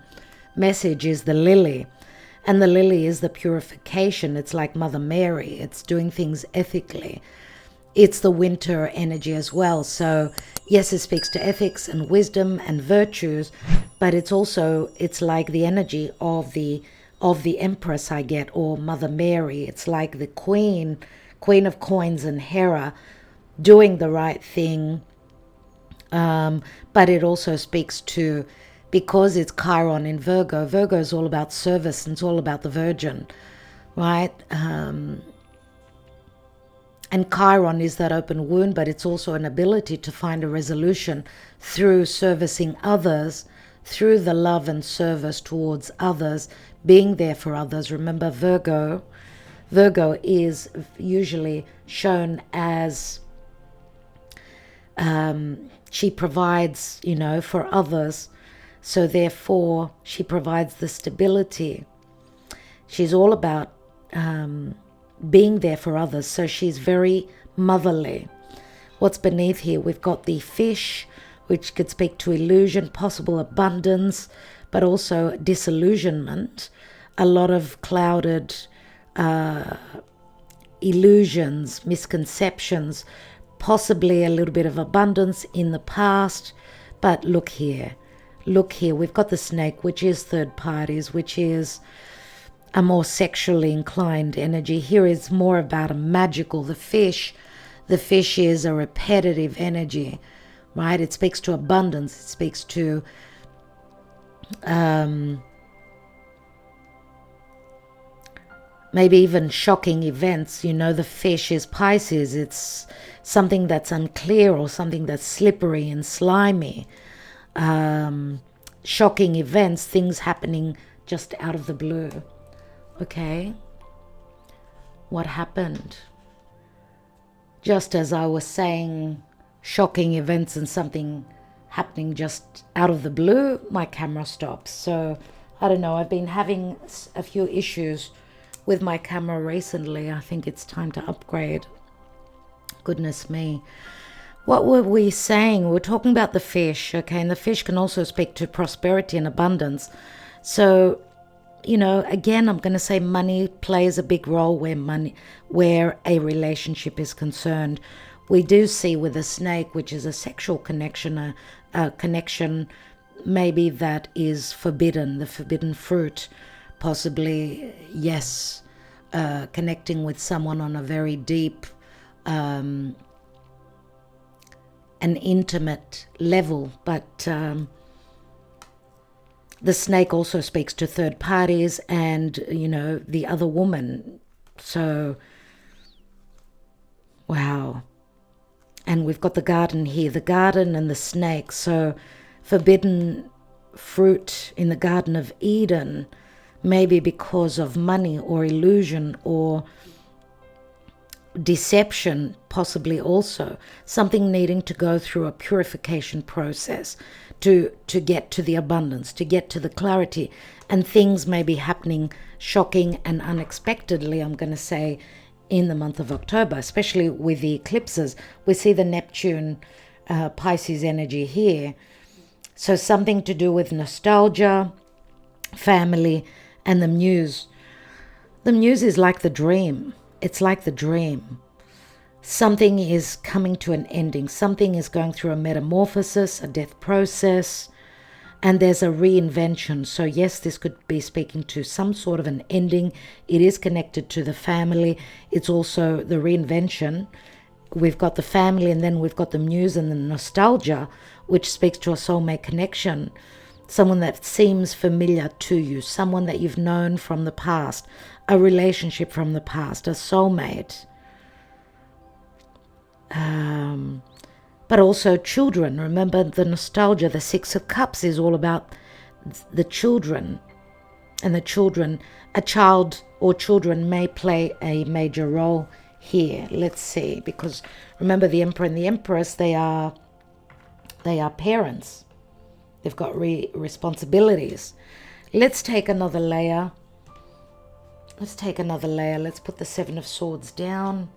message is the lily, and the lily is the purification. It's like Mother Mary. It's doing things ethically. it's the winter energy as well. So yes, it speaks to ethics and wisdom and virtues, but it's like the energy of the Empress I get, or Mother Mary. It's like the Queen of Coins and Hera doing the right thing. But it also speaks to, because it's Chiron in Virgo. Virgo is all about service, and it's all about the Virgin, right? And Chiron is that open wound, but it's also an ability to find a resolution through servicing others, through the love and service towards others, being there for others. Remember, Virgo is usually shown as she provides, for others. So therefore, she provides the stability. She's all about being there for others. So she's very motherly. What's beneath here? We've got the fish, which could speak to illusion, possible abundance, but also disillusionment. A lot of clouded illusions, misconceptions, possibly a little bit of abundance in the past. But look here, we've got the snake, which is third parties, which is a more sexually inclined energy. Here is more about a magical. The fish is a repetitive energy, right? It speaks to abundance. It speaks to maybe even shocking events. The fish is Pisces. It's something that's unclear or something that's slippery and slimy. Shocking events, things happening just out of the blue. Okay, what happened? Just as I was saying, shocking events and something happening just out of the blue, my camera stops. So I don't know, I've been having a few issues with my camera recently. I think it's time to upgrade. Goodness me. What were we saying? We're talking about the fish, okay? And the fish can also speak to prosperity and abundance. So again, I'm going to say money plays a big role where a relationship is concerned. We do see with a snake, which is a sexual connection, a connection maybe that is forbidden, the forbidden fruit, possibly, yes, connecting with someone on a very deep and intimate level. But the snake also speaks to third parties and, the other woman. So, wow. And we've got the garden here, the garden and the snake. So, forbidden fruit in the Garden of Eden, maybe because of money or illusion or deception, possibly also. Something needing to go through a purification process to get to the abundance, to get to the clarity. And things may be happening shocking and unexpectedly, I'm going to say, in the month of October, especially with the eclipses. We see the Neptune Pisces energy here. So something to do with nostalgia, family, and the muse. The muse is like the dream. It's like the dream. Something is coming to an ending. Something is going through a metamorphosis, a death process, and there's a reinvention. So yes, this could be speaking to some sort of an ending. It is connected to the family. It's also the reinvention. We've got the family, and then we've got the muse and the nostalgia, which speaks to a soulmate connection. Someone that seems familiar to you, someone that you've known from the past, a relationship from the past, a soulmate. But also children. Remember the nostalgia, the Six of Cups is all about the children. And the children, a child or children may play a major role here. Let's see, because remember the Emperor and the Empress, they are parents. They've got responsibilities. Let's take another layer. Let's put the Seven of Swords down.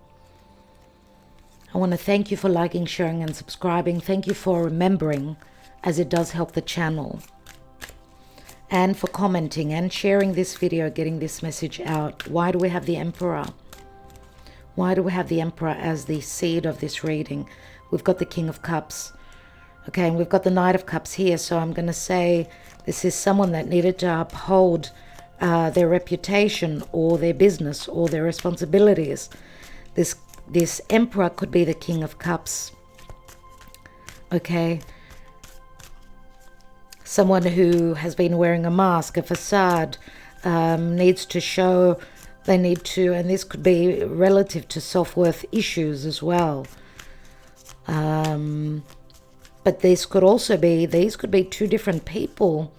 I want to thank you for liking, sharing, and subscribing. Thank you for remembering, as it does help the channel. And for commenting and sharing this video, getting this message out. Why do we have the Emperor? Why do we have the Emperor as the seed of this reading? We've got the King of Cups. Okay, and we've got the Knight of Cups here. So I'm going to say this is someone that needed to uphold their reputation or their business or their responsibilities. This Emperor could be the King of Cups. Okay. Someone who has been wearing a mask, a facade, needs to show, they need to, and this could be relative to self-worth issues as well. But these could be two different people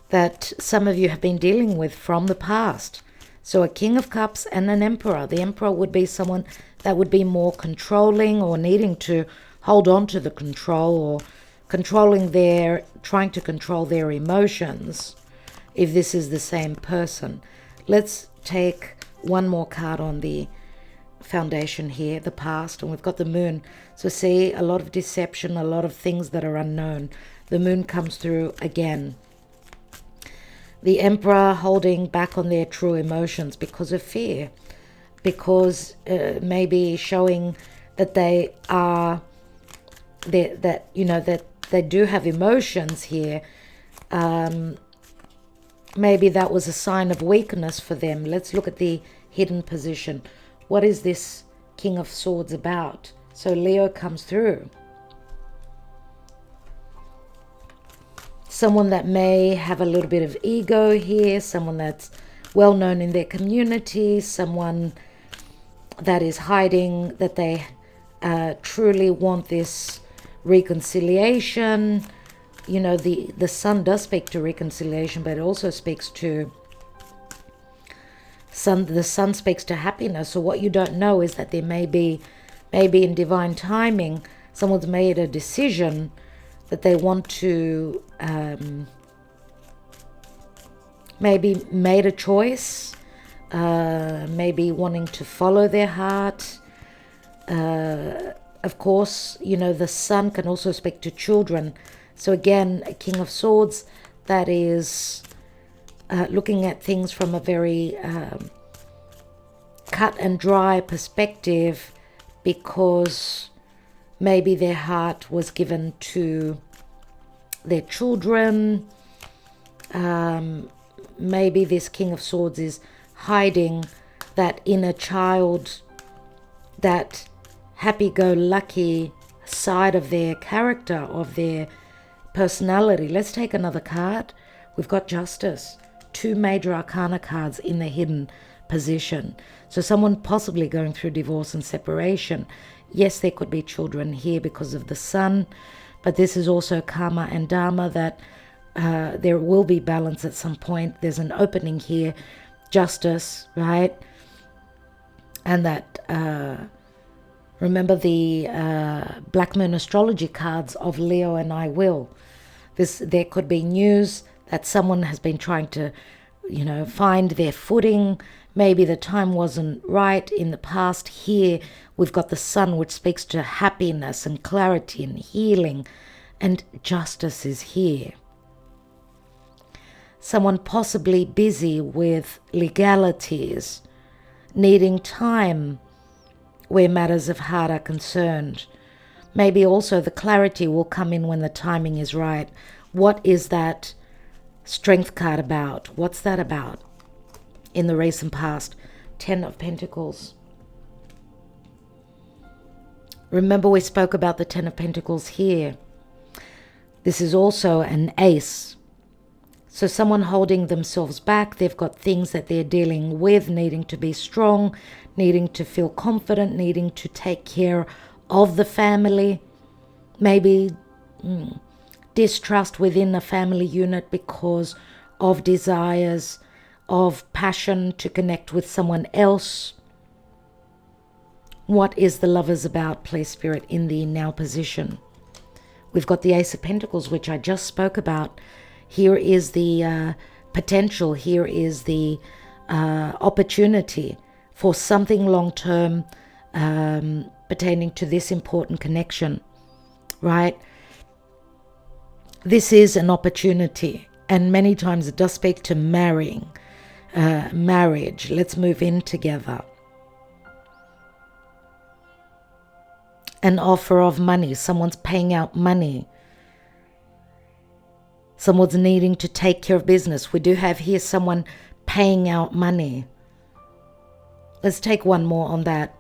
that some of you have been dealing with from the past. So a King of Cups and an Emperor. The Emperor would be someone that would be more controlling or needing to hold on to the control or trying to control their emotions, if this is the same person. Let's take one more card on the foundation here, the past, and we've got the Moon. So see, a lot of deception, a lot of things that are unknown. The Moon comes through again. The Emperor holding back on their true emotions because of fear, because maybe showing that they are, that they do have emotions here. Maybe that was a sign of weakness for them. Let's look at the hidden position. What is this King of Swords about? So Leo comes through. Someone that may have a little bit of ego here, someone that's well known in their community, someone that is hiding that they truly want this reconciliation. You know, the Sun does speak to reconciliation, but it also speaks to the Sun speaks to happiness. So what you don't know is that there maybe in divine timing, someone's made a decision that they want to, maybe made a choice, maybe wanting to follow their heart. Of course, the Sun can also speak to children. So again, a King of Swords that is looking at things from a very cut and dry perspective, because maybe their heart was given to their children. Maybe this King of Swords is hiding that inner child, that happy-go-lucky side of their character, of their personality. Let's take another card. We've got Justice. Two major arcana cards in the hidden position. So someone possibly going through divorce and separation. Yes, there could be children here because of the Sun, but this is also karma and dharma, that there will be balance at some point. There's an opening here, justice, right? And that remember the Black Moon astrology cards of Leo and I Will. There could be news that someone has been trying to, find their footing. Maybe the time wasn't right in the past. Here we've got the Sun, which speaks to happiness and clarity and healing, and justice is here. Someone possibly busy with legalities, needing time where matters of heart are concerned. Maybe also the clarity will come in when the timing is right. What is that Strength card about? What's that about in the recent past? 10 of Pentacles. Remember, we spoke about the 10 of Pentacles here. This is also an ace. So someone holding themselves back. They've got things that they're dealing with, needing to be strong, needing to feel confident, needing to take care of the family. Maybe distrust within a family unit because of desires, of passion to connect with someone else. What is the Lovers about, please, Spirit, in the now position? We've got the Ace of Pentacles, which I just spoke about. Here is the potential. Here is the opportunity for something long-term pertaining to this important connection, right? This is an opportunity, and many times it does speak to marrying, marriage. Let's move in together. An offer of money. Someone's paying out money. Someone's needing to take care of business. We do have here someone paying out money. Let's take one more on that.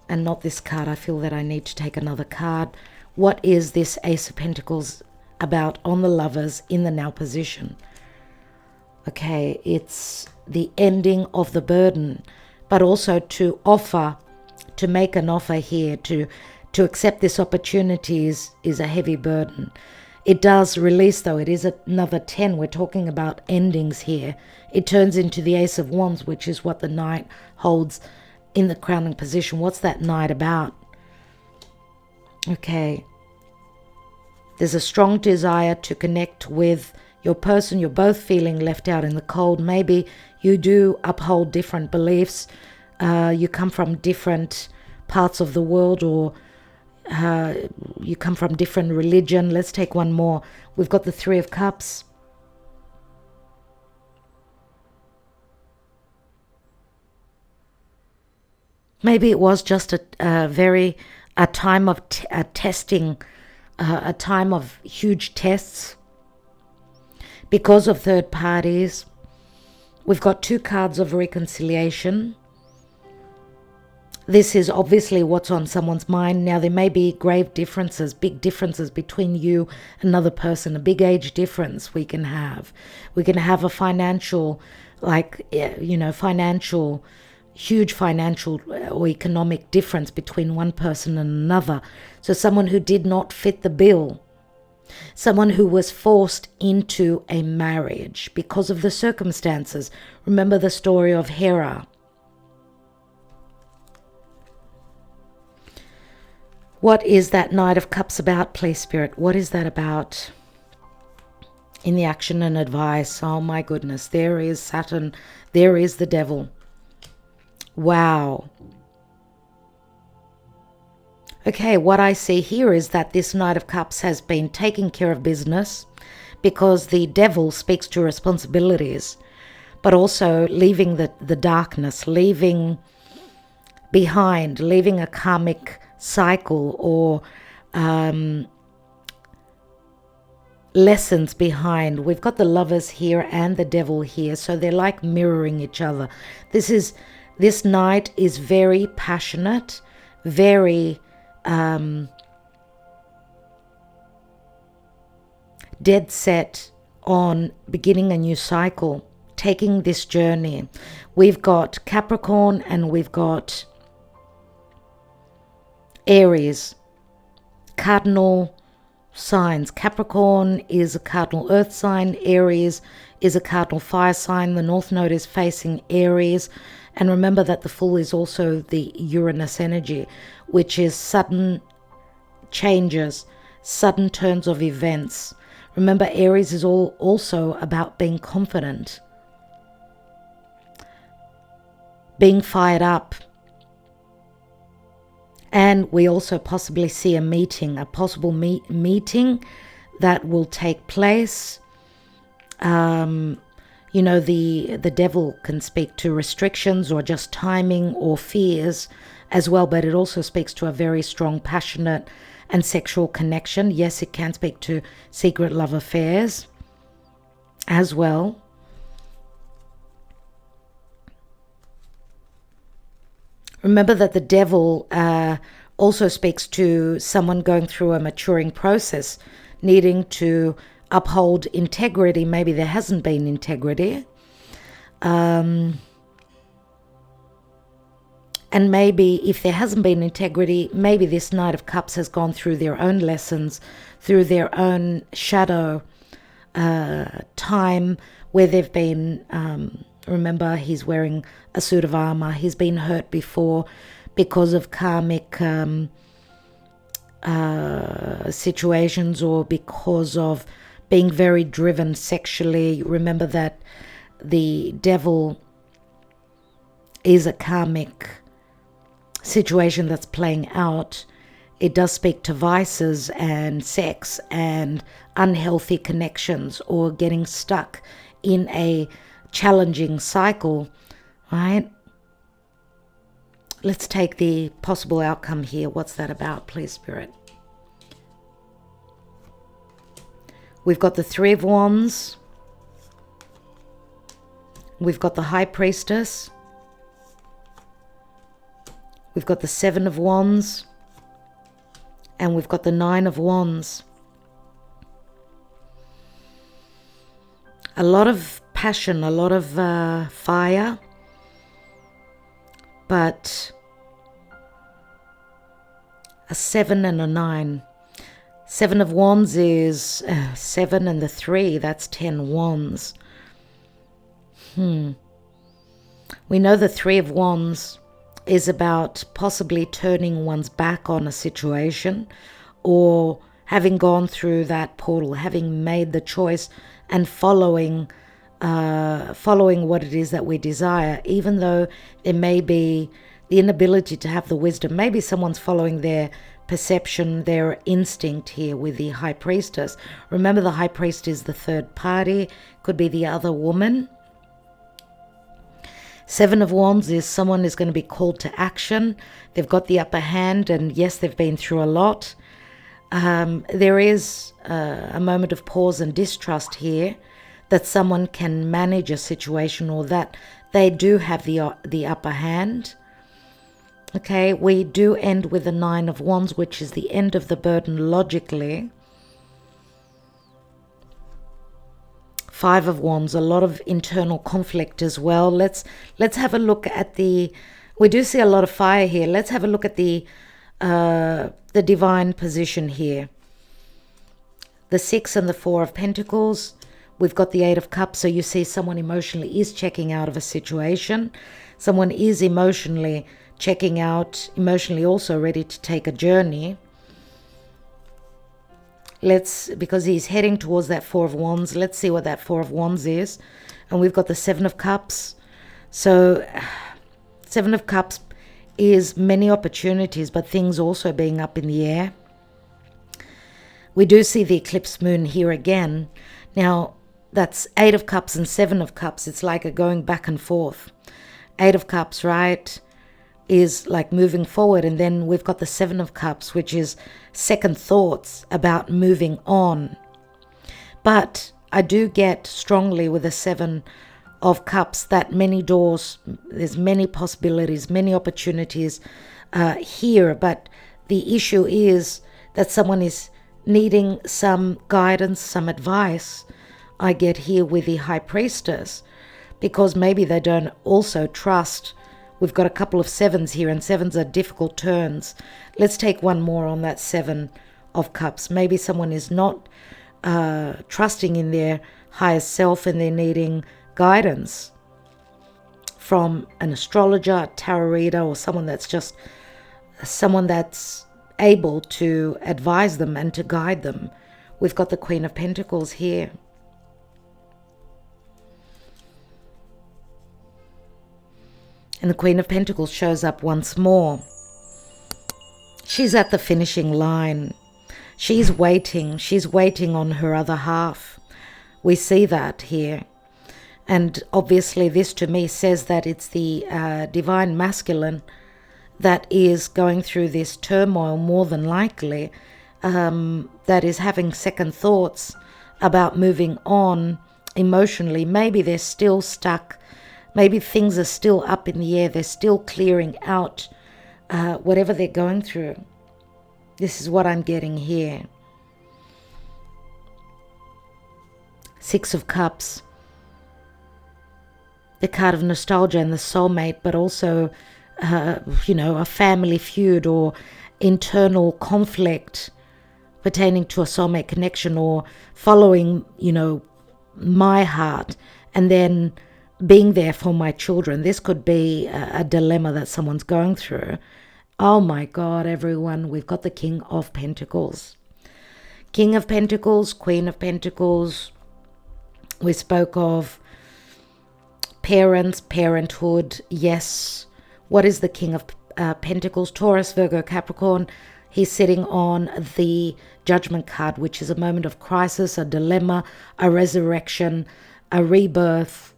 And not this card. I feel that I need to take another card. What is this Ace of Pentacles about on the Lovers in the now position? Okay, it's the ending of the burden, but also to offer, to make an offer here, to accept this opportunity is a heavy burden. It does release, though. It is another 10. We're talking about endings here. It turns into the Ace of Wands, which is what the Knight holds in the crowning position. What's that Knight about? Okay. There's a strong desire to connect with your person. You're both feeling left out in the cold. Maybe you do uphold different beliefs. You come from different parts of the world, or you come from different religion. Let's take one more. We've got the Three of Cups. Maybe it was just a time of testing, a time of huge tests because of third parties. We've got two cards of reconciliation. This is obviously what's on someone's mind. Now, there may be grave differences, big differences between you and another person, a big age difference we can have. We can have a financial, huge financial or economic difference between one person and another. So someone who did not fit the bill. Someone who was forced into a marriage because of the circumstances. Remember the story of Hera. What is that Knight of Cups about, please, Spirit? What is that about? In the action and advice. Oh my goodness. There is Saturn. There is the devil. Wow. Okay, what I see here is that this Knight of Cups has been taking care of business, because the devil speaks to responsibilities, but also leaving the darkness, leaving behind, leaving a karmic cycle or lessons behind. We've got the Lovers here and the devil here, so they're like mirroring each other. This Knight is very passionate, very dead set on beginning a new cycle, taking this journey. We've got Capricorn and we've got Aries, cardinal signs. Capricorn is a cardinal earth sign. Aries is a cardinal fire sign. The North Node is facing Aries. And remember that the Fool is also the Uranus energy, which is sudden changes, sudden turns of events. Remember, Aries is also about being confident, being fired up. And we also possibly see a meeting, a possible meeting that will take place. The devil can speak to restrictions or just timing or fears as well, but it also speaks to a very strong, passionate and sexual connection. Yes, it can speak to secret love affairs as well. Remember that the devil also speaks to someone going through a maturing process, needing to uphold integrity. Maybe there hasn't been integrity. And maybe if there hasn't been integrity, maybe this Knight of Cups has gone through their own lessons, through their own shadow time where they've been... remember, he's wearing a suit of armor. He's been hurt before because of karmic situations, or because of being very driven sexually. Remember that the devil is a karmic situation that's playing out. It does speak to vices and sex and unhealthy connections, or getting stuck in a challenging cycle, right? Let's take the possible outcome here. What's that about, please, Spirit? We've got the Three of Wands. We've got the High Priestess. We've got the Seven of Wands. And we've got the Nine of Wands. A lot of passion, a lot of fire. But a 7 and a 9. 7 of Wands is 7, and the 3, that's 10 Wands. We know the Three of Wands is about possibly turning one's back on a situation, or having gone through that portal, having made the choice and following what it is that we desire, even though there may be the inability to have the wisdom. Maybe someone's following their perception, their instinct here with the High Priestess. Remember, the High Priest is the third party, could be the other woman. Seven of Wands is someone is going to be called to action. They've got the upper hand, and yes, they've been through a lot. There is a moment of pause and distrust here, that someone can manage a situation, or that they do have the upper hand. Okay, we do end with the Nine of Wands, which is the end of the burden logically. Five of Wands, a lot of internal conflict as well. Let's have a look at we do see a lot of fire here. Let's have a look at the divine position here. The 6 and the 4 of Pentacles. We've got the 8 of Cups, so you see someone emotionally is checking out of a situation. Someone is emotionally checking out, emotionally also ready to take a journey. Because he's heading towards that 4 of Wands, let's see what that 4 of Wands is. And we've got the 7 of Cups. So 7 of Cups is many opportunities, but things also being up in the air. We do see the eclipse moon here again. Now, that's 8 of Cups and 7 of Cups. It's like a going back and forth. 8 of Cups, right, is like moving forward. And then we've got the 7 of Cups, which is second thoughts about moving on. But I do get strongly with the 7 of Cups that many doors, there's many possibilities, many opportunities here. But the issue is that someone is needing some guidance, some advice. I get here with the High Priestess, because maybe they don't also trust. We've got a couple of 7s here, and 7s are difficult turns. Let's take one more on that 7 of Cups. Maybe someone is not trusting in their higher self, and they're needing guidance from an astrologer, a tarot reader, or someone that's able to advise them and to guide them. We've got the Queen of Pentacles here. And the Queen of Pentacles shows up once more. She's at the finishing line. She's waiting. She's waiting on her other half. We see that here. And obviously this to me says that it's the divine masculine that is going through this turmoil, more than likely, that is having second thoughts about moving on emotionally. Maybe they're still stuck. Maybe things are still up in the air. They're still clearing out whatever they're going through. This is what I'm getting here. 6 of Cups. The card of nostalgia and the soulmate, but also, a family feud or internal conflict pertaining to a soulmate connection, or following, my heart and then being there for my children. This could be a dilemma that someone's going through. Oh my God, everyone, we've got the King of Pentacles. King of Pentacles, Queen of Pentacles. We spoke of parents, parenthood. Yes. What is the King of Pentacles? Taurus, Virgo, Capricorn. He's sitting on the Judgment card, which is a moment of crisis, a dilemma, a resurrection, a rebirth,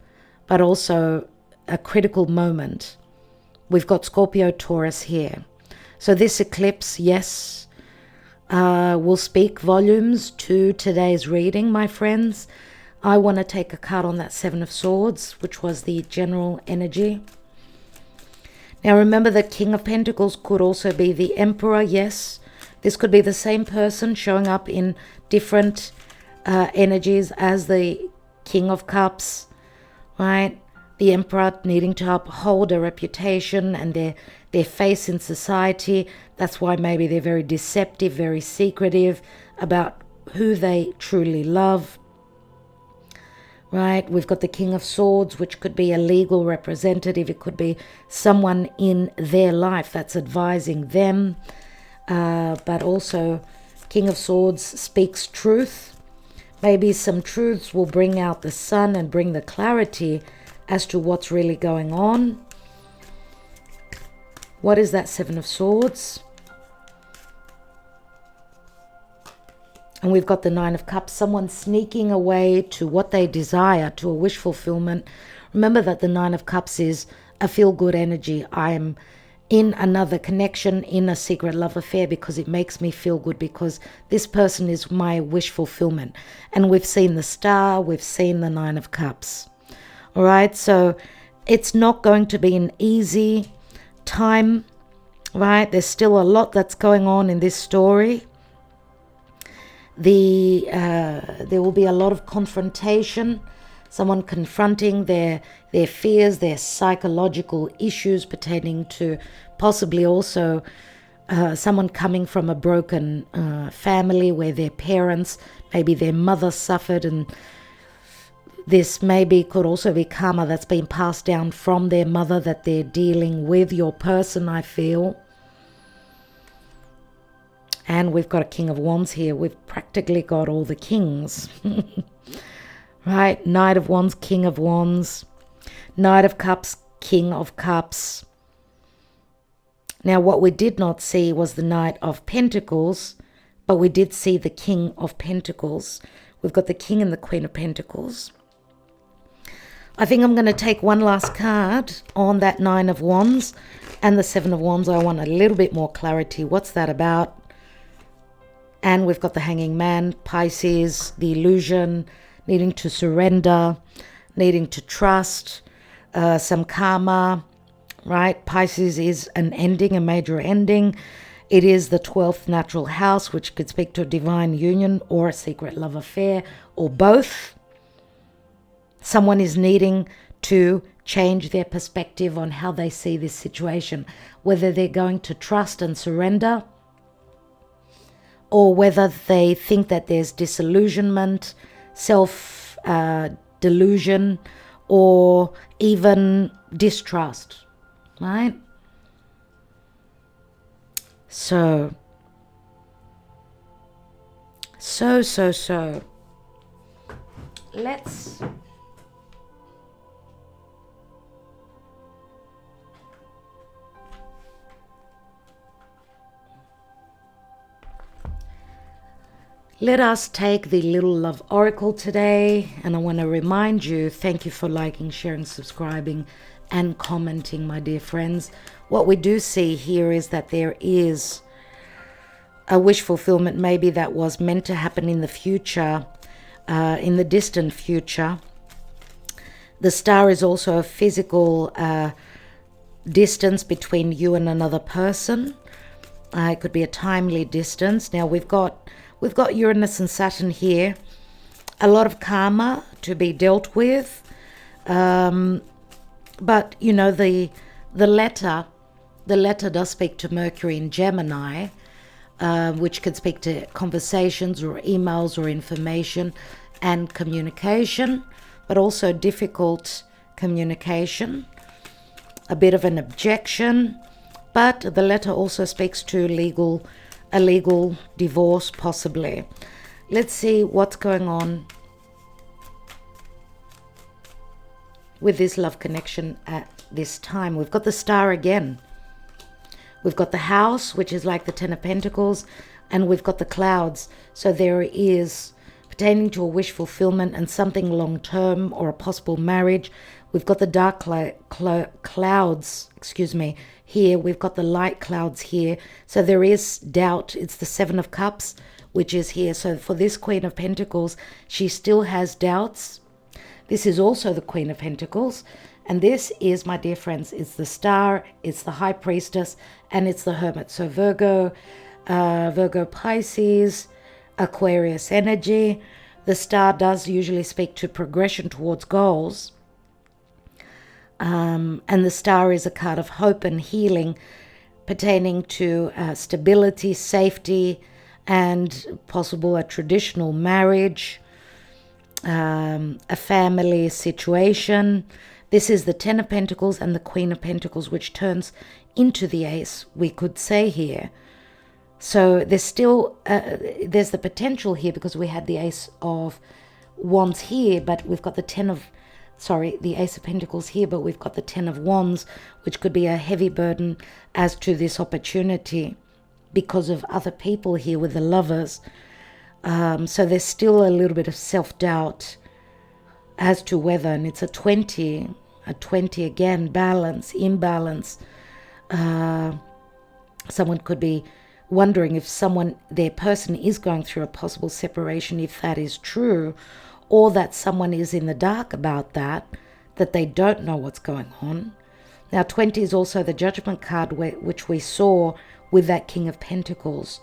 but also a critical moment We've got Scorpio, Taurus here. So this eclipse, yes, will speak volumes to today's reading, my friends. I want to take a card on that Seven of Swords, which was the general energy. Now remember, the King of Pentacles could also be the Emperor, yes. This could be the same person showing up in different energies as the King of Cups, right? The Emperor needing to uphold a reputation and their face in society. That's why maybe they're very deceptive, very secretive about who they truly love, right? We've got the King of Swords, which could be a legal representative. It could be someone in their life that's advising them. But also, King of Swords speaks truth. Maybe some truths will bring out the sun and bring the clarity as to what's really going on. What is that Seven of Swords? And we've got the Nine of Cups, someone sneaking away to what they desire, to a wish fulfillment. Remember that the Nine of Cups is a feel-good energy. I'm in another connection, in a secret love affair, because it makes me feel good, because this person is my wish fulfillment. And we've seen the Star, we've seen the Nine of Cups. All right, so it's not going to be an easy time, right? There's still a lot that's going on in this story. There will be a lot of confrontation, someone confronting their fears, their psychological issues pertaining to possibly also someone coming from a broken family where their parents, maybe their mother suffered, and this maybe could also be karma that's been passed down from their mother that they're dealing with, your person, I feel. And we've got a King of Wands here. We've practically got all the kings. Right? Knight of Wands, King of Wands. Knight of Cups, King of Cups. Now, what we did not see was the Knight of Pentacles, but we did see the King of Pentacles. We've got the King and the Queen of Pentacles. I think I'm going to take one last card on that Nine of Wands and the Seven of Wands. I want a little bit more clarity. What's that about? And we've got the Hanging Man, Pisces, the illusion, needing to surrender, needing to trust, some karma, right? Pisces is an ending, a major ending. It is the 12th natural house, which could speak to a divine union or a secret love affair, or both. Someone is needing to change their perspective on how they see this situation, whether they're going to trust and surrender, or whether they think that there's disillusionment, self-delusion, or even distrust, right? So. Let us take the Little Love Oracle today, and I want to remind you, thank you for liking, sharing, subscribing, and commenting, my dear friends. What we do see here is that there is a wish fulfillment maybe that was meant to happen in the future, in the distant future. The Star is also a physical distance between you and another person. It could be a timely distance. Now we've got Uranus and Saturn here. A lot of karma to be dealt with. But, you know, the letter does speak to Mercury in Gemini, which could speak to conversations or emails or information and communication, but also difficult communication, a bit of an objection. But the letter also speaks to a legal divorce, possibly. Let's see what's going on with this love connection at this time. We've got the Star again. We've got the House, which is like the Ten of Pentacles, and we've got the Clouds. So there is, pertaining to a wish fulfillment and something long-term or a possible marriage, We've got the dark clouds, here. We've got the light clouds here. So there is doubt. It's the Seven of Cups, which is here. So for this Queen of Pentacles, she still has doubts. This is also the Queen of Pentacles. And this is, my dear friends, it's the Star, it's the High Priestess, and it's the Hermit. So Virgo, Pisces, Aquarius energy. The Star does usually speak to progression towards goals. And the Star is a card of hope and healing pertaining to stability, safety, and possible a traditional marriage, a family situation. This is the Ten of Pentacles and the Queen of Pentacles, which turns into the Ace, we could say here. So there's still, there's the potential here because we had the Ace of Wands here, but we've got the the Ace of Pentacles here, but we've got the Ten of Wands, which could be a heavy burden as to this opportunity because of other people here with the Lovers. So there's still a little bit of self-doubt as to whether, and it's a 20 again, balance, imbalance. Someone could be wondering if their person is going through a possible separation, if that is true, or that someone is in the dark about that they don't know what's going on. Now 20 is also the Judgment card, which we saw with that King of Pentacles,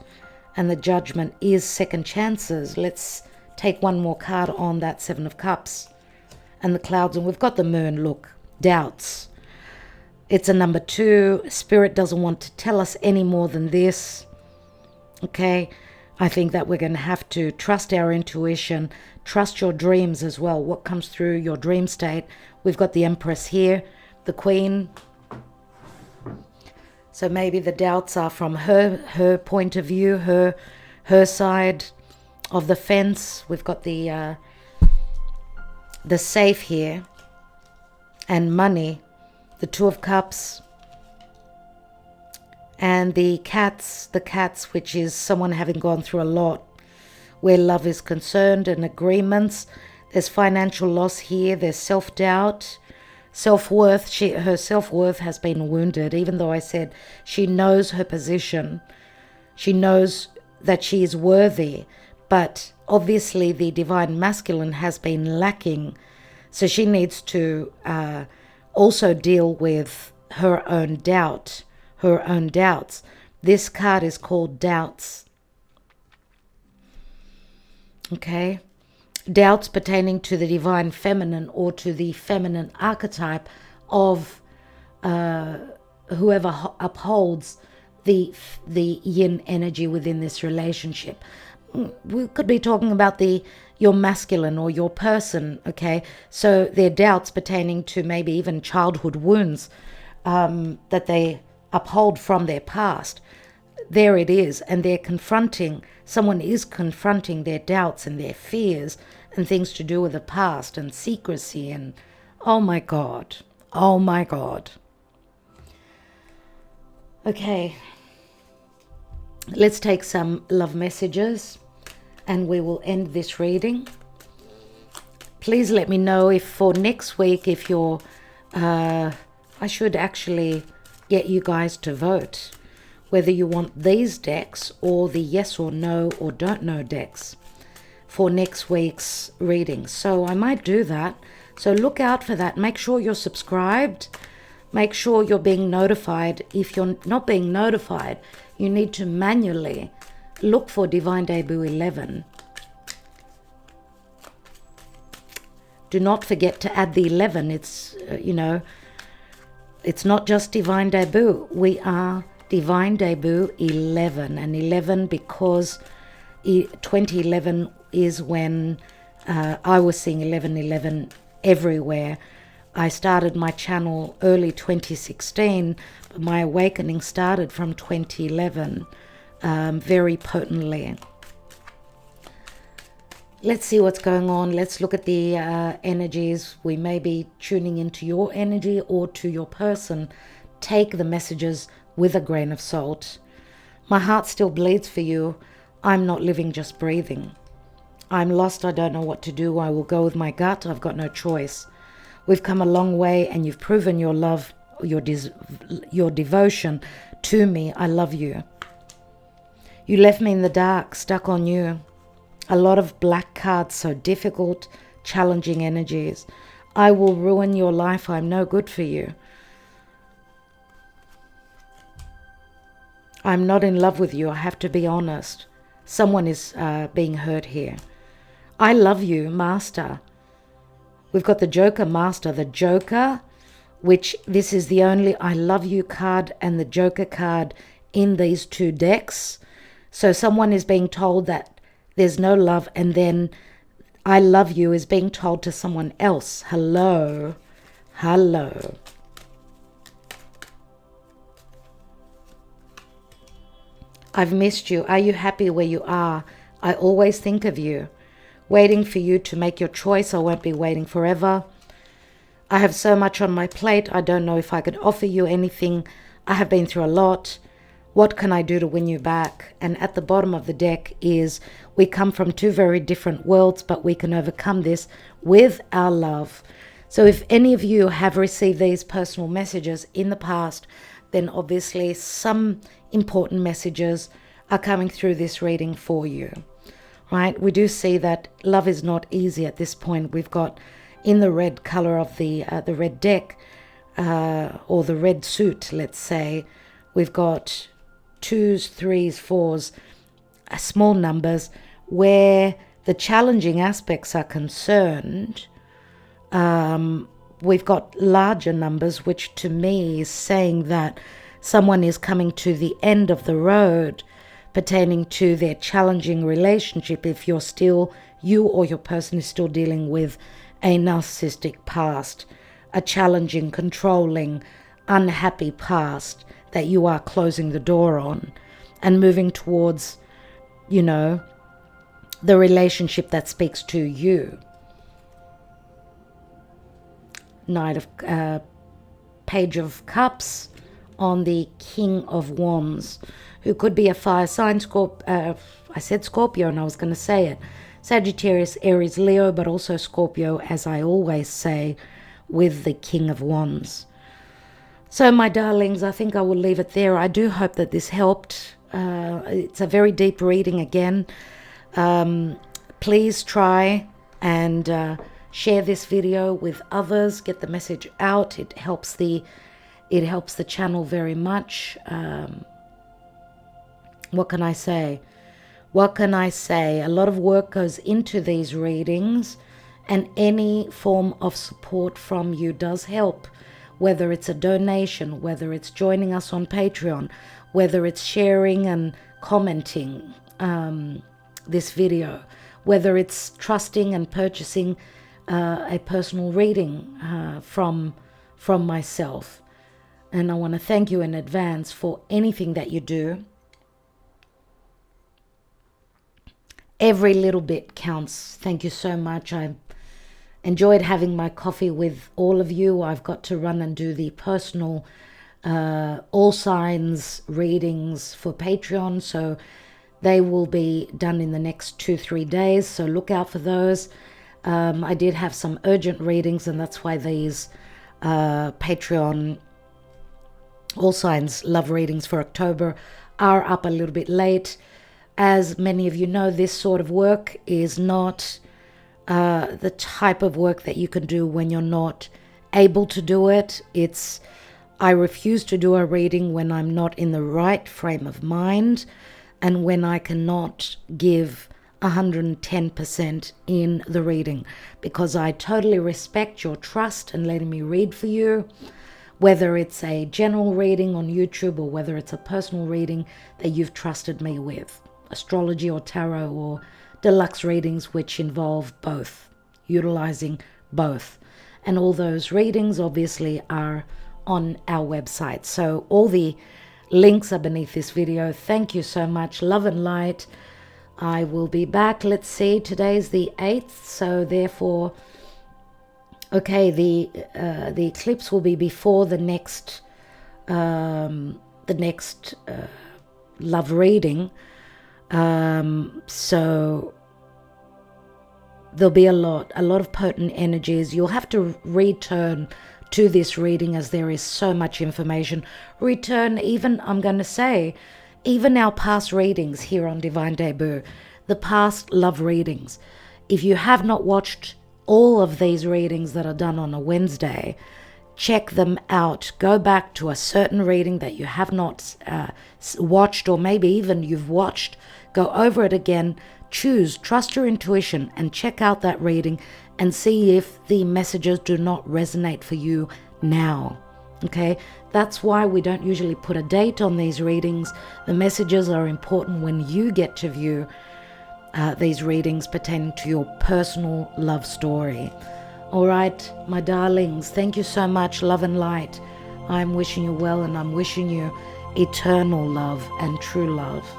and the Judgment is second chances. Let's take one more card on that Seven of Cups and the clouds, and we've got the Moon. Look, doubts. It's a number 2. Spirit doesn't want to tell us any more than this. Okay, I think that we're going to have to trust our intuition, trust your dreams as well, what comes through your dream state. We've got the Empress here, the Queen. So maybe the doubts are from her point of view, her side of the fence. We've got the safe here, and money, the Two of Cups, and the cats, which is someone having gone through a lot where love is concerned, and agreements. There's financial loss here. There's self-doubt, self-worth. Her self-worth has been wounded, even though I said she knows her position. She knows that she is worthy, but obviously the Divine Masculine has been lacking. So she needs to also deal with her own doubt, her own doubts. This card is called Doubts. Okay, doubts pertaining to the Divine Feminine or to the feminine archetype of whoever upholds the yin energy within this relationship. We could be talking about your masculine or your person. Okay, so their doubts pertaining to maybe even childhood wounds that they uphold from their past. There it is, and someone is confronting their doubts and their fears and things to do with the past and secrecy, and oh my God. Okay, let's take some love messages and we will end this reading. Please let me know if for next week, if you're I should actually get you guys to vote whether you want these decks or the yes or no or don't know decks for next week's reading. So I might do that. So look out for that. Make sure you're subscribed. Make sure you're being notified. If you're not being notified, you need to manually look for Divine Debut 11. Do not forget to add the 11. It's, it's not just Divine Debut. We are Divine Debut 11, and 11 because 2011 is when I was seeing 1111 everywhere. I started my channel early 2016, but my awakening started from 2011 very potently. Let's see what's going on. Let's look at the energies. We may be tuning into your energy or to your person. Take the messages with a grain of salt. My heart still bleeds for you. I'm not living, just breathing. I'm lost. I don't know what to do. I will go with my gut. I've got no choice. We've come a long way, and you've proven your love, your devotion to me. I love you. You left me in the dark, stuck on you. A lot of black cards, so difficult, challenging energies. I will ruin your life. I'm no good for you. I'm not in love with you. I have to be honest. Someone is being hurt here. I love you, Master. We've got the Joker, Master. The Joker, which this is the only I love you card and the Joker card in these two decks. So someone is being told that there's no love, and then I love you is being told to someone else. Hello. Hello. I've missed you. Are you happy where you are? I always think of you. Waiting for you to make your choice. I won't be waiting forever. I have so much on my plate. I don't know if I could offer you anything. I have been through a lot. What can I do to win you back? And at the bottom of the deck is we come from two very different worlds, but we can overcome this with our love. So if any of you have received these personal messages in the past, then obviously some important messages are coming through this reading for you, right? We do see that love is not easy at this point. We've got in the red color of the red deck, or the red suit, let's say, we've got 2s, 3s, 4s, small numbers, where the challenging aspects are concerned. We've got larger numbers, which to me is saying that someone is coming to the end of the road pertaining to their challenging relationship. If you or your person is still dealing with a narcissistic past, a challenging, controlling, unhappy past that you are closing the door on and moving towards, the relationship that speaks to you. Page of Cups on the King of Wands, who could be a fire sign. I said Scorpio and I was going to say it. Sagittarius, Aries, Leo, but also Scorpio, as I always say, with the King of Wands. So, my darlings, I think I will leave it there. I do hope that this helped. It's a very deep reading again. Please try and share this video with others. Get the message out. It helps the channel very much. What can I say? A lot of work goes into these readings, and any form of support from you does help. Whether it's a donation, whether it's joining us on Patreon, whether it's sharing and commenting this video, whether it's trusting and purchasing a personal reading from myself. And I want to thank you in advance for anything that you do. Every little bit counts. Thank you so much. I enjoyed having my coffee with all of you. I've got to run and do the personal all signs readings for Patreon, so they will be done in the next 2-3 days, so look out for those. I did have some urgent readings, and that's why these Patreon all signs love readings for October are up a little bit late. As many of you know, this sort of work is not the type of work that you can do when you're not able to do it. I refuse to do a reading when I'm not in the right frame of mind and when I cannot give 110% in the reading, because I totally respect your trust and letting me read for you, whether it's a general reading on YouTube or whether it's a personal reading that you've trusted me with. Astrology or tarot or deluxe readings, which involve both, utilizing both. And all those readings obviously are on our website. So all the links are beneath this video. Thank you so much. Love and light. I will be back. Let's see. Today's the 8th. So therefore, okay, the eclipse will be before the next love reading. So there'll be a lot of potent energies. You'll have to return to this reading as there is so much information. Return even, I'm going to say, even our past readings here on Divine Debut, the past love readings. If you have not watched all of these readings that are done on a Wednesday, check them out. Go back to a certain reading that you have not watched, or maybe even you've watched. Go over it again. Choose, trust your intuition, and check out that reading and see if the messages do not resonate for you now. Okay, that's why we don't usually put a date on these readings. The messages are important when you get to view these readings pertaining to your personal love story. All right, my darlings, thank you so much. Love and light. I'm wishing you well, and I'm wishing you eternal love and true love.